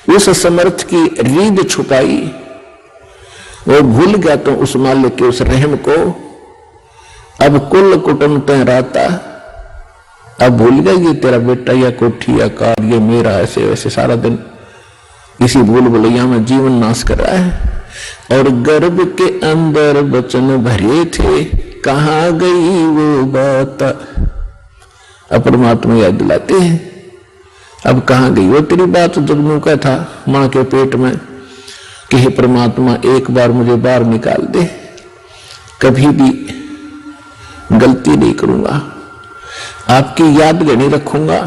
उस समर्थ की रीझ छुपाई, वो भूल गया तो उस मालिक के उस रहम को। अब कुल कुटुंब तहराता, अब भूल गया ये तेरा बेटा या कोठी या कार ये मेरा, ऐसे वैसे सारा दिन इसी भूल भुलैया में जीवन नाश कर रहा है। और गर्भ के अंदर वचन भरे थे, कहाँ गई वो बात। अब परमात्मा याद दिलाते हैं, अब कहाँ गई वो तेरी बात। जब का था मां के पेट में कि हे परमात्मा एक बार मुझे बाहर निकाल दे, कभी भी गलती नहीं करूंगा, आपकी याद गणी रखूंगा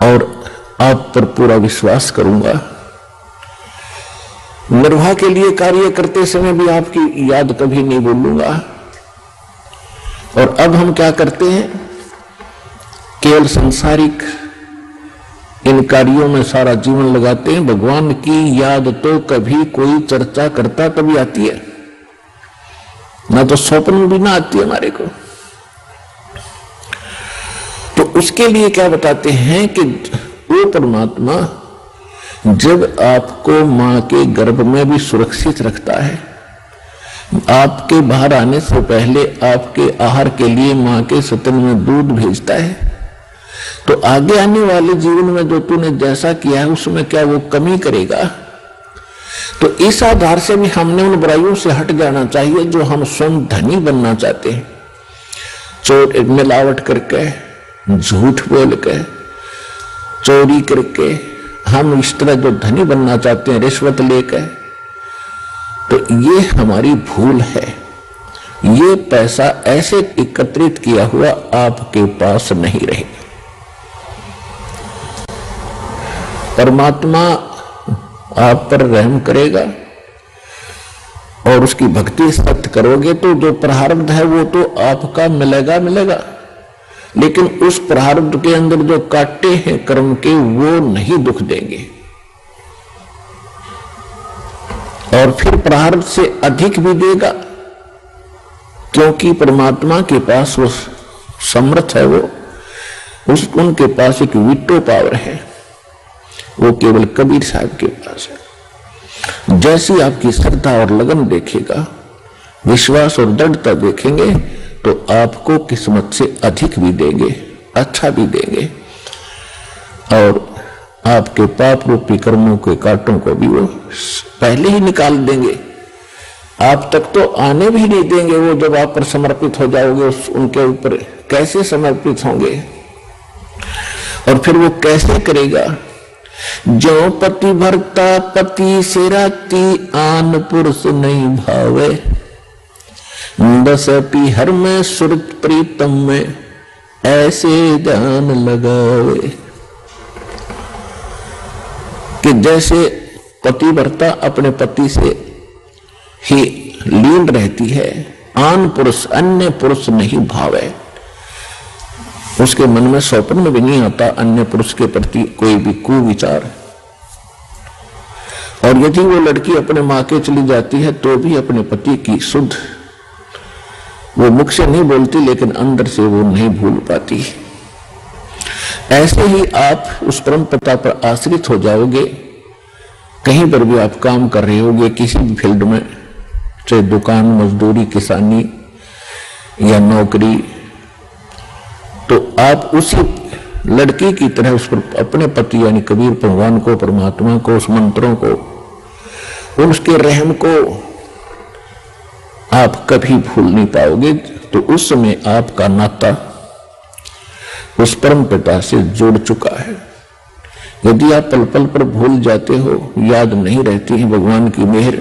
और आप पर पूरा विश्वास करूंगा। निर्वाह के लिए कार्य करते समय भी आपकी याद कभी नहीं भूलूंगा। और अब हम क्या करते हैं, केवल सांसारिक इन कार्यों में सारा जीवन लगाते हैं। भगवान की याद तो कभी कोई चर्चा करता तभी आती है, ना तो स्वप्न में भी ना आती है हमारे को। तो उसके लिए क्या बताते हैं कि वो परमात्मा जब आपको मां के गर्भ में भी सुरक्षित रखता है, आपके बाहर आने से पहले आपके आहार के लिए मां के स्तन में दूध भेजता है, तो आगे आने वाले जीवन में जो तूने जैसा किया है उसमें क्या वो कमी करेगा। तो इस आधार से भी हमने उन बुराइयों से हट जाना चाहिए जो हम स्वयं धनी बनना चाहते हैं। चोर मिलावट करके, झूठ बोल के, चोरी करके हम इस तरह जो धनी बनना चाहते हैं, रिश्वत लेकर, तो ये हमारी भूल है। ये पैसा ऐसे एकत्रित किया हुआ आपके पास नहीं रहेगा। परमात्मा आप पर रहम करेगा और उसकी भक्ति सत्य करोगे तो जो प्रारब्ध है वो तो आपका मिलेगा मिलेगा, लेकिन उस प्रारब्ध के अंदर जो कांटे हैं कर्म के वो नहीं दुख देंगे। और फिर प्रारब्ध से अधिक भी देगा, क्योंकि परमात्मा के पास वो समर्थ है, वो उनके पास एक वीटो पावर है, वो केवल कबीर साहब के पास है। जैसी आपकी श्रद्धा और लगन देखेगा, विश्वास और दृढ़ता देखेंगे, तो आपको किस्मत से अधिक भी देंगे, अच्छा भी देंगे, और आपके पाप रूपी कर्मों के कांटों को भी वो पहले ही निकाल देंगे। आप तक तो आने भी नहीं देंगे। वो जब आप पर समर्पित हो जाओगे उनके ऊपर कैसे समर्पित होंगे, और फिर वो कैसे करेगा। जो पति भरता पति से राती, आन पुरुष नहीं भावे, दस पीहर में सुरत प्रीतम में, ऐसे जान लगावे। कि जैसे पति भरता अपने पति से ही लीन रहती है, आन पुरुष अन्य पुरुष नहीं भावे, उसके मन में स्वप्न में भी नहीं आता अन्य पुरुष के प्रति कोई भी कुविचार। और यदि वो लड़की अपने मां के चली जाती है तो भी अपने पति की शुद्ध, वो मुख से नहीं बोलती लेकिन अंदर से वो नहीं भूल पाती। ऐसे ही आप उस परम पिता पर आश्रित हो जाओगे। कहीं पर भी आप काम कर रहे होगे, किसी भी फील्ड में, चाहे दुकान, मजदूरी, किसानी या नौकरी, तो आप उसी लड़की की तरह उस पर अपने पति यानी कबीर भगवान को, परमात्मा को, उस मंत्रों को, उसके रहम को आप कभी भूल नहीं पाओगे। तो उस समय आपका नाता उस परम पिता से जुड़ चुका है। यदि आप पल पल पर भूल जाते हो, याद नहीं रहती है भगवान की मेहर,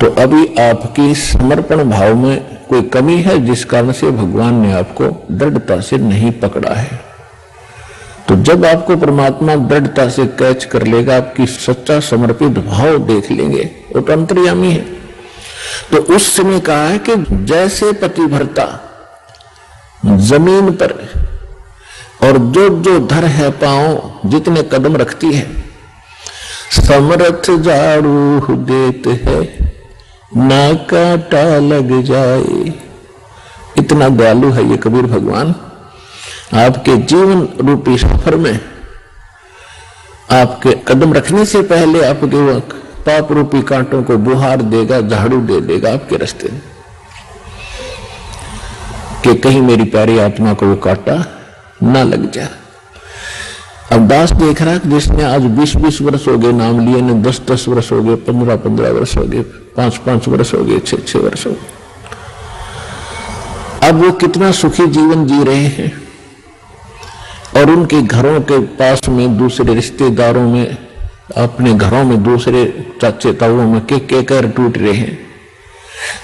तो अभी आपकी समर्पण भाव में कोई कमी है, जिस कारण से भगवान ने आपको दृढ़ता से नहीं पकड़ा है। तो जब आपको परमात्मा दृढ़ता से कैच कर लेगा, आपकी सच्चा समर्पित भाव देख लेंगे, वो तो अंतर्यामी है। तो उस समय कहा है कि जैसे पति भरता जमीन पर, और जो जो धर है पांव जितने कदम रखती है, समर्थ झाड़ू देते है ना कांटा लग जाए। इतना दयालु है ये कबीर भगवान। आपके जीवन रूपी सफर में आपके कदम रखने से पहले आपके वक्त पाप रूपी कांटों को बुहार देगा, झाड़ू दे देगा आपके रास्ते में कि कहीं मेरी प्यारी आत्मा को वो कांटा ना लग जाए। अब दास देख रहा है जिसने आज 20-20 वर्ष हो गए नाम लिए, ने 10-10 वर्ष हो गए, 15-15 वर्ष हो गए, 5-5 वर्ष हो गए, 6-6 वर्ष हो गए, अब वो कितना सुखी जीवन जी रहे हैं और उनके घरों के पास में दूसरे रिश्तेदारों में, अपने घरों में दूसरे चाचे ताऊओं में के कर टूट रहे हैं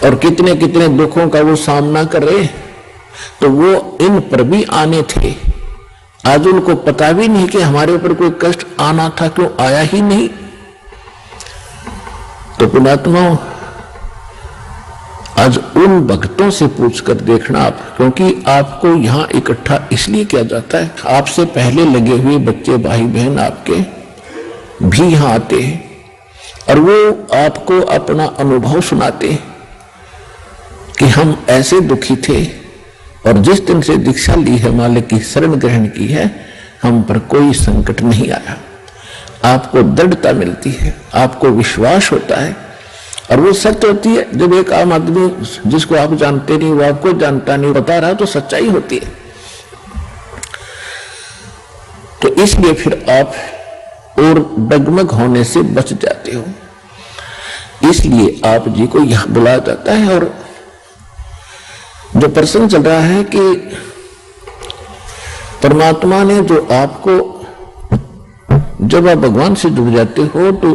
और कितने कितने दुखों का वो सामना कर रहे। तो वो इन पर भी आने थे, आज उनको पता भी नहीं कि हमारे ऊपर कोई कष्ट आना था, क्यों आया ही नहीं। तो पुण्यात्माओं, आज उन भक्तों से पूछकर देखना आप, क्योंकि आपको यहां इकट्ठा इसलिए किया जाता है, आपसे पहले लगे हुए बच्चे भाई बहन आपके भी यहां आते हैं और वो आपको अपना अनुभव सुनाते हैं कि हम ऐसे दुखी थे और जिस दिन से दीक्षा ली है, मालिक की शरण ग्रहण की है, हम पर कोई संकट नहीं आया। आपको दृढ़ता मिलती है, आपको विश्वास होता है और वो सत्य होती है। जब एक आम आदमी जिसको आप जानते नहीं, वो आपको जानता नहीं, बता रहा तो सच्चाई होती है। तो इसलिए फिर आप और डगमग होने से बच जाते हो। इसलिए आप जी को यहां बुलाया जाता है। और जो प्रश्न चल रहा है कि परमात्मा ने जो आपको, जब आप भगवान से जुड़ जाते हो तो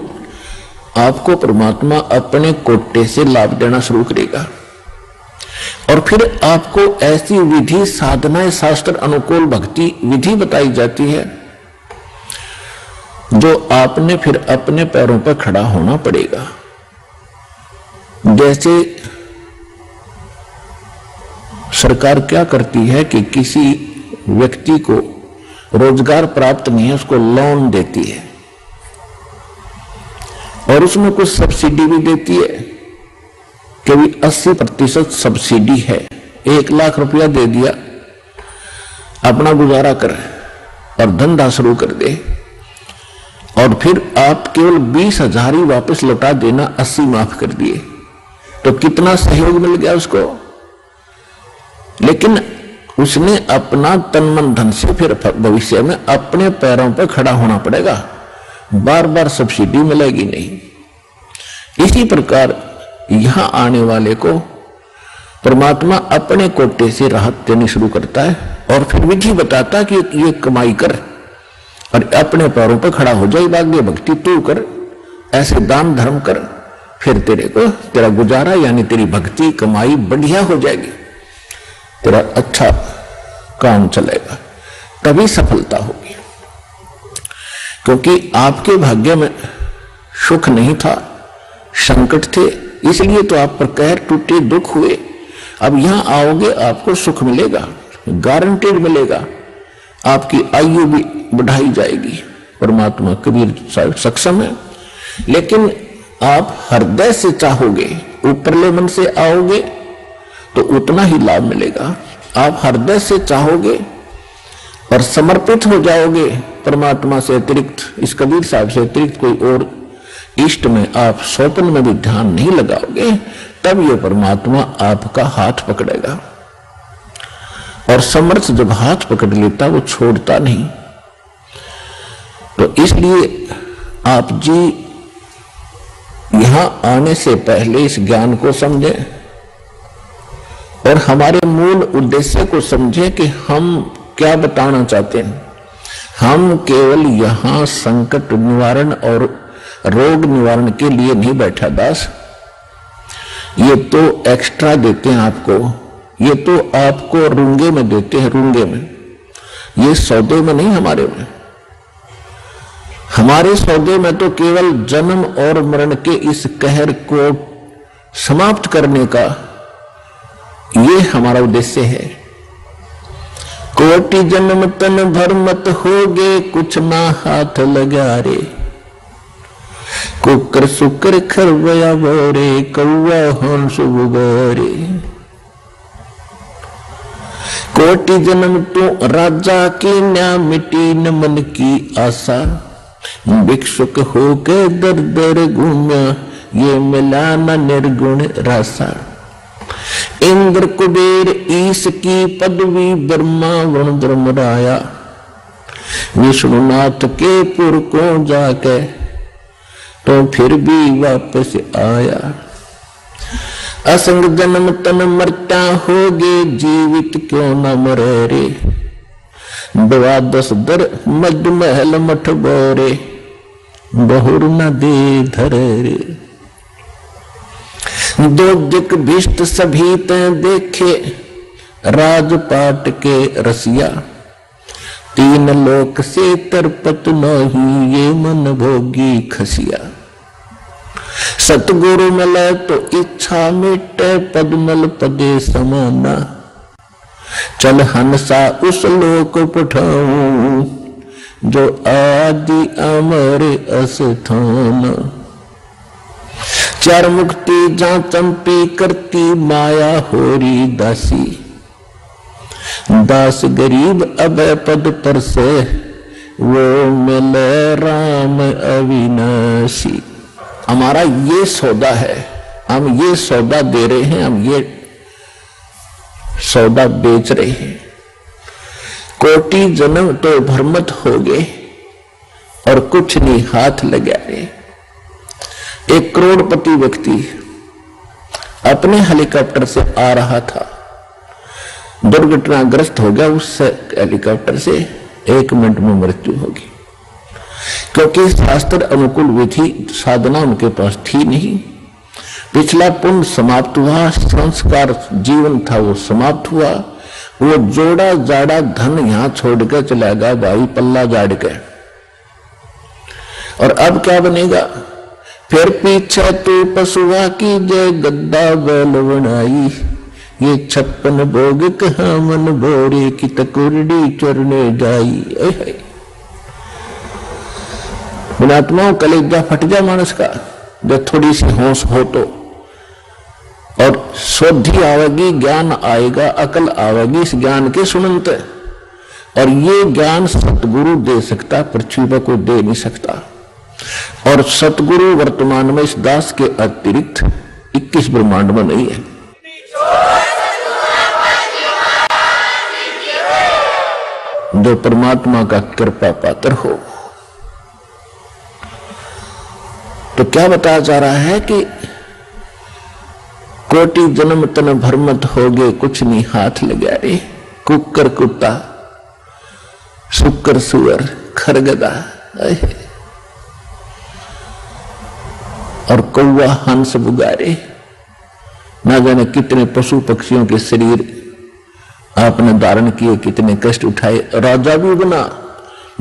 आपको परमात्मा अपने कोटे से लाभ देना शुरू करेगा और फिर आपको ऐसी विधि साधनाएं, शास्त्र अनुकूल भक्ति विधि बताई जाती है जो आपने फिर अपने पैरों पर खड़ा होना पड़ेगा। जैसे सरकार क्या करती है कि किसी व्यक्ति को रोजगार प्राप्त नहीं है, उसको लोन देती है और उसमें कुछ सब्सिडी भी देती है कि 80% सब्सिडी है। 1 लाख रुपया दे दिया, अपना गुजारा कर और धंधा शुरू कर दे और फिर आप केवल 20,000 ही वापस लौटा देना, 80 माफ कर दिए, तो कितना सहयोग मिल गया उसको। लेकिन उसने अपना तन मन धन से फिर भविष्य में अपने पैरों पर खड़ा होना पड़ेगा, बार बार सब्सिडी मिलेगी नहीं। इसी प्रकार यहां आने वाले को परमात्मा अपने कोटे से राहत देनी शुरू करता है और फिर विधि बताता कि ये कमाई कर और अपने पैरों पर खड़ा हो जाए, भाग्य भक्ति तू कर, ऐसे दान धर्म कर, फिर तेरा गुजारा यानी तेरी भक्ति कमाई बढ़िया हो जाएगी, तेरा अच्छा काम चलेगा, तभी सफलता होगी। क्योंकि आपके भाग्य में सुख नहीं था, संकट थे, इसलिए तो आप पर कहर टूटे, दुख हुए। अब यहां आओगे आपको सुख मिलेगा, गारंटेड मिलेगा, आपकी आयु भी बढ़ाई जाएगी। परमात्मा कबीर साहब सक्षम है। लेकिन आप हृदय से चाहोगे, ऊपरले मन से आओगे तो उतना ही लाभ मिलेगा। आप हृदय से चाहोगे और समर्पित हो जाओगे परमात्मा से अतिरिक्त, इस कबीर साहब से अतिरिक्त कोई और इष्ट में आप स्वप्न में भी ध्यान नहीं लगाओगे, तब ये परमात्मा आपका हाथ पकड़ेगा। और समर्थ जब हाथ पकड़ लेता वो छोड़ता नहीं। तो इसलिए आप जी यहां आने से पहले इस ज्ञान को समझें और हमारे मूल उद्देश्य को समझें कि हम क्या बताना चाहते हैं। हम केवल यहां संकट निवारण और रोग निवारण के लिए नहीं बैठा दास, ये तो एक्स्ट्रा देते हैं आपको, ये तो आपको रूंगे में देते हैं, रूंगे में, ये सौदे में नहीं हमारे में। हमारे सौदे में तो केवल जन्म और मरण के इस कहर को समाप्त करने का ये हमारा उद्देश्य है। कोटि जन्म तन भर मत होगे, कुछ ना हाथ लगा रे। कुकर सुकर खरवया बोरे, कौआ हंस बुगरे। कोटि जन्म तू राजा की न्या, मिटी न मन की आशा। भिक्षुक होके दर दर घूम्या, ये मिला न निर्गुण रासा। इंद्र कुबेर ईश की पदवी, ब्रह्मा वरुण धर्मराया। विष्णुनाथ के पुर को जाके तो फिर भी वापस आया। असंग जन्म तन मरता होगे, जीवित क्यों न मरे रे। 12 दर मज महल मठ बोरे, बहुर न दे धरे रे। दोजक भिष्ट सभी ते देखे, राजपाट के रसिया। 3 लोक से तरपत नहीं, ये मन भोगी खसिया। सतगुरु मिले तो इच्छा मिटे, पद्मल पदे समाना। चल हंसा उस लोक पठाऊं, जो आदि अमर अस्थान। 4 मुक्ति जहां चंपी करती, माया होरी दासी। दास गरीब अभय पद पर से, वो मिले राम अविनाशी। हमारा ये सौदा है, हम ये सौदा दे रहे हैं, हम ये सौदा बेच रहे हैं। कोटि जन्म तो भ्रमत हो गए, और कुछ नहीं हाथ लगा रहे। एक करोड़पति व्यक्ति अपने हेलीकॉप्टर से आ रहा था, दुर्घटनाग्रस्त हो गया। उस हेलीकॉप्टर से 1 मिनट में मृत्यु होगी, क्योंकि शास्त्र अनुकूल विधि साधना उनके पास थी नहीं। पिछला पुण्य समाप्त हुआ, संस्कार जीवन था वो समाप्त हुआ। वो जोड़ा जाड़ा धन यहां छोड़कर चला गया भाई, पल्ला जाड़ के। और अब क्या बनेगा? फिर पीछे तू पशुआ की जय, गद्दा बैल बनाई। ये 56 भोग कहा मन भोरे, की तकुरड़ी चरने जाई। गुणात्माओं कलेजा फट जा मानस का, जब थोड़ी सी होश हो तो। और शुद्धि आवेगी, ज्ञान आएगा, अकल आवेगी इस ज्ञान के सुनंत। और ये ज्ञान सतगुरु दे सकता, पृथ्वी पर कोई दे नहीं सकता। और सतगुरु वर्तमान में इस दास के अतिरिक्त 21 ब्रह्मांड में नहीं है। जो परमात्मा का कृपा पात्र हो। तो क्या बताया जा रहा है कि कोटि जन्म तन भ्रमत हो गए, कुछ नहीं हाथ लगा रे। कुकर कुत्ता, शुकर सुअर, खरगदा और कौवा हंस बुगारे। ना जाने कितने पशु पक्षियों के शरीर आपने धारण किए, कितने कष्ट उठाए। राजा भी बना,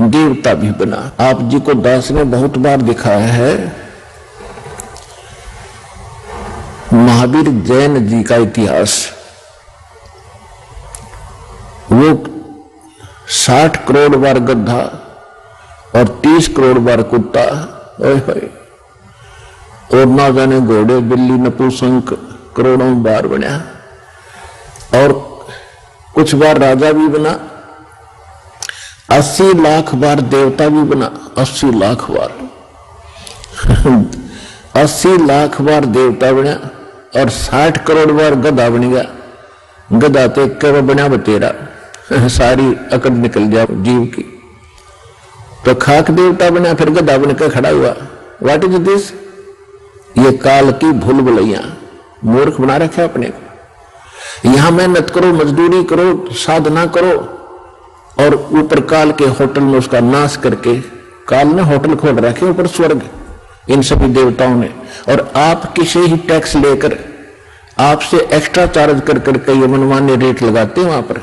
देवता भी बना। आप जी को दास ने बहुत बार दिखाया है महावीर जैन जी का इतिहास। वो 60 करोड़ बार गधा और 30 करोड़ बार कुत्ता, और ना जाने घोड़े बिल्ली नपुंसक करोड़ों बार बना। और कुछ बार राजा भी बना, 80 लाख बार देवता भी बना। 80 लाख बार 80 लाख बार देवता बना, और 60 करोड़ बार गधा बन गया। गधा तो एक बना बतेरा, सारी अकड़ निकल जाए जीव की। तो खाक देवता बना, फिर गधा बनकर खड़ा हुआ। What is this? ये काल की भूल भुलैया, मूर्ख बना रखा अपने को। यहां मेहनत करो, मजदूरी करो, साधना करो, और ऊपर काल के होटल में उसका नाश करके, काल ने होटल खोल रखे ऊपर स्वर्ग इन सभी देवताओं ने। और आप किसी ही टैक्स लेकर, आपसे एक्स्ट्रा चार्ज कर करके ये मनमान्य रेट लगाते हैं। वहां पर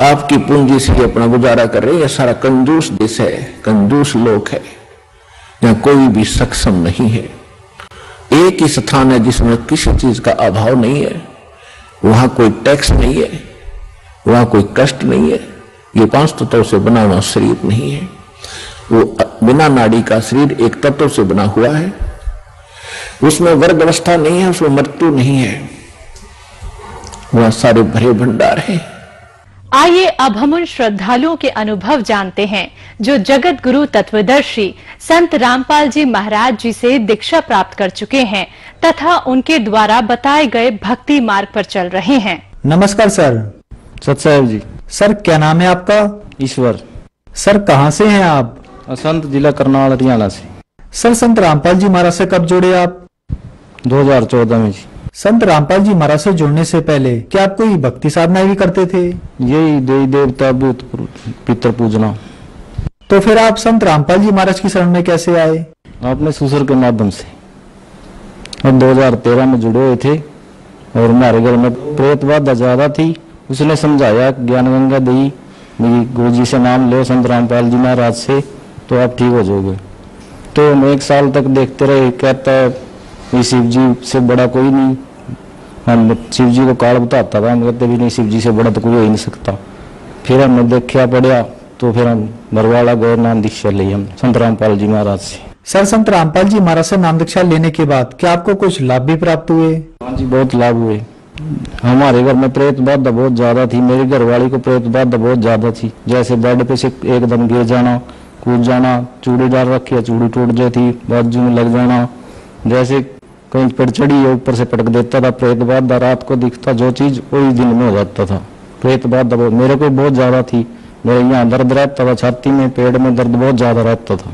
आपकी पूंजी से अपना गुजारा कर रहे हैं। यह सारा कंजूस देश है, कंजूस लोक है, यहाँ कोई भी सक्षम नहीं है। एक ही स्थान है जिसमें किसी चीज का अभाव नहीं है। वहां कोई टैक्स नहीं है, वहां कोई कष्ट नहीं है। ये 5 तत्वों से बना हुआ शरीर नहीं है। वो बिना नाड़ी का शरीर एक तत्व से बना हुआ है, उसमें वर्ग अवस्था नहीं है, उसमें मृत्यु नहीं है, वह सारे भरे भंडार है। आइए अब हम उन श्रद्धालुओं के अनुभव जानते हैं जो जगत गुरु तत्वदर्शी संत रामपाल जी महाराज जी से दीक्षा प्राप्त कर चुके हैं तथा उनके द्वारा बताए गए भक्ति मार्ग पर चल रहे हैं। नमस्कार सर। सतसाहेब जी। सर क्या नाम है आपका? ईश्वर। सर कहाँ से हैं आप? असंत जिला करनाल हरियाणा से। सर संत रामपाल जी महाराज से कब जुड़े आप? 2014 में जी। संत रामपाल जी महाराज से जुड़ने से पहले क्या आप कोई भक्ति साधना भी करते थे? यही देवी देवता पितर पूजना। तो फिर आप संत रामपाल जी महाराज की शरण में कैसे आए? आपने सुसर के माध्यम से। और 2013 में जुड़े हुए थे और हमारे घर में प्रेत बाधा ज्यादा थी। उसने समझाया ज्ञान गंगा दी, गुरु जी से नाम लो संत रामपाल जी महाराज से तो आप ठीक हो जाओगे। तो हम 1 साल तक देखते रहे, कहता ये शिव जी से बड़ा कोई नहीं। हम शिव जी को काल बताता था, हम कहते भी नहीं शिव जी से बड़ा तो कोई हो ही नहीं सकता। फिर हमने देखा पढ़ा तो फिर हम बरवाला गए, नाम दीक्षा ली हम संत रामपाल जी महाराज से। सर संत रामपाल जी महाराज से नाम दीक्षा लेने के बाद क्या आपको कुछ लाभ भी प्राप्त हुए? हाँ जी, बहुत लाभ हुए। हमारे घर में प्रेत बाधा बहुत ज्यादा थी, मेरी घरवाली को प्रेत बाधा बहुत ज्यादा थी। जैसे बेड पे से एकदम गिर जाना, कूद जाना, चूड़ी डाल रखी है चूड़ी टूट जाती, बाजू में लग जाना, जैसे कहीं पर चढ़ी है ऊपर से पटक देता था। प्रेत बाधा रात को दिखता जो चीज वही दिन में हो जाता था। प्रेत बाधा मेरे को बहुत ज्यादा थी। मेरे यहाँ दर्द रहता था, छाती में पेड़ में दर्द बहुत ज्यादा रहता था।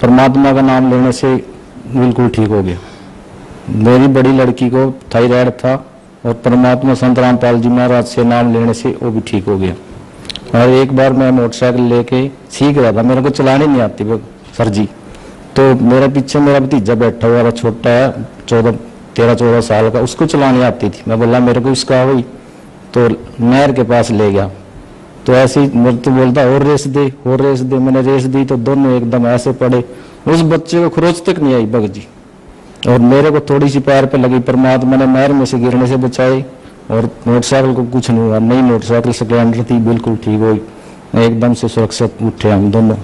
परमात्मा का नाम लेने से बिल्कुल ठीक हो गया। मेरी बड़ी लड़की को थायराइड था और परमात्मा संत रामपाल जी महाराज से नाम लेने से वो भी ठीक हो गया। और एक बार मैं मोटरसाइकिल लेके सीख रहा था, मेरे को चलाने नहीं आती वो सर जी। तो मेरे पीछे मेरा भतीजा बैठा हुआ था, छोटा है 13-14 साल का, उसको चलाने आती थी। मैं बोला मेरे को इसका हुई तो नहर के पास ले गया। तो ऐसे ही मेरे तो बोलता और रेस दे, और रेस दे। मैंने रेस दी तो दोनों एकदम ऐसे पड़े, उस बच्चे को खरोच तक नहीं आई बग जी। और मेरे को थोड़ी सी पैर पे लगी, परमात्मा ने नहर में से गिरने से बचाई और मोटरसाइकिल को कुछ नहीं हुआ। नई मोटरसाइकिल स्प्लेंडर थी, बिल्कुल ठीक हुई, एकदम से सुरक्षित उठे हम दोनों।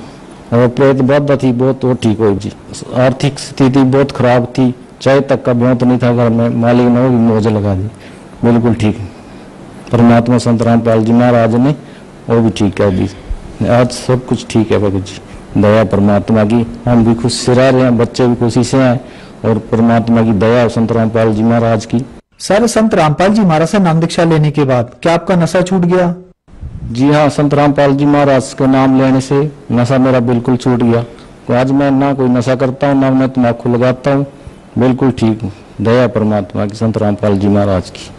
और प्रेत बाधा थी बहुत, वो ठीक हुई जी। आर्थिक स्थिति बहुत खराब थी, चाय तक का बहुत नहीं था घर में, मालिक ने भी मौज लगा दी, बिल्कुल ठीक। परमात्मा संत रामपाल जी महाराज ने वो भी ठीक कर दी। आज सब कुछ ठीक है भगत जी, दया परमात्मा की। हम भी खुश से रह रहे हैं, बच्चे भी खुशी से हैं और परमात्मा की दया संत रामपाल जी महाराज की। सर संत रामपाल जी महाराज से नाम दीक्षा लेने के बाद क्या आपका नशा छूट गया? जी हाँ, संत रामपाल जी महाराज का नाम लेने से नशा मेरा बिल्कुल छूट गया। तो आज मैं ना कोई नशा करता हूँ, ना मैं तम्बाकू लगाता हूँ, बिल्कुल ठीक हूँ। दया परमात्मा की, संत रामपाल जी महाराज की।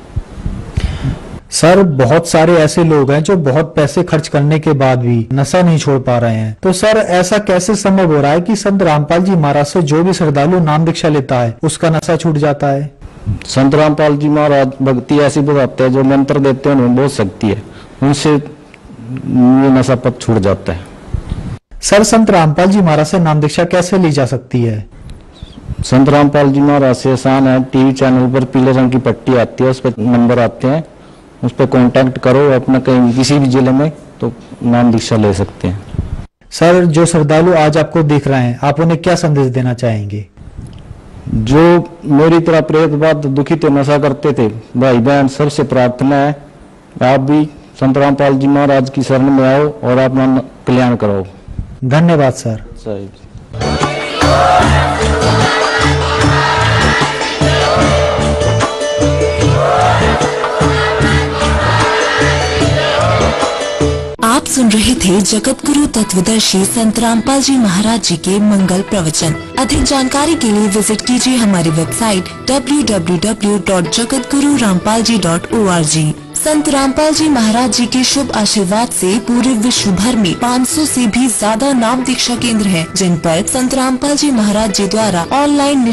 सर बहुत सारे ऐसे लोग हैं जो बहुत पैसे खर्च करने के बाद भी नशा नहीं छोड़ पा रहे हैं, तो सर ऐसा कैसे संभव हो रहा है कि संत रामपाल जी महाराज से जो भी श्रद्धालु नाम दीक्षा लेता है उसका नशा छूट जाता है? संत रामपाल जी महाराज भक्ति ऐसी बताते हैं, जो मंत्र देते हैं उनमें बहुत शक्ति है, उनसे ये नशा पद छूट जाता है। सर संत रामपाल जी महाराज से नाम दीक्षा कैसे ली जा सकती है? संत रामपाल जी महाराज से आसान है। टीवी चैनल पर पीले रंग की पट्टी आती है, उस पर नंबर आते हैं, उस पर कांटेक्ट करो अपना, कहीं किसी भी जिले में तो नाम दीक्षा ले सकते हैं। सर जो श्रद्धालु आज आपको देख रहे हैं, आप उन्हें क्या संदेश देना चाहेंगे? जो मेरी तरह प्रेत बाधा दुखी थे, नशा करते थे, भाई बहन सबसे प्रार्थना है आप भी संत रामपाल जी महाराज की शरण में आओ और अपना कल्याण कराओ। धन्यवाद सर। सही। आप सुन रहे थे जगत गुरु तत्वदर्शी संत रामपाल जी महाराज जी के मंगल प्रवचन। अधिक जानकारी के लिए विजिट कीजिए हमारी वेबसाइट www.jagatgururampalji.org। संत रामपाल जी महाराज जी के शुभ आशीर्वाद से पूरे विश्व भर में 500 से भी ज्यादा नाम दीक्षा केंद्र हैं, जिन पर संत रामपाल जी महाराज जी द्वारा ऑनलाइन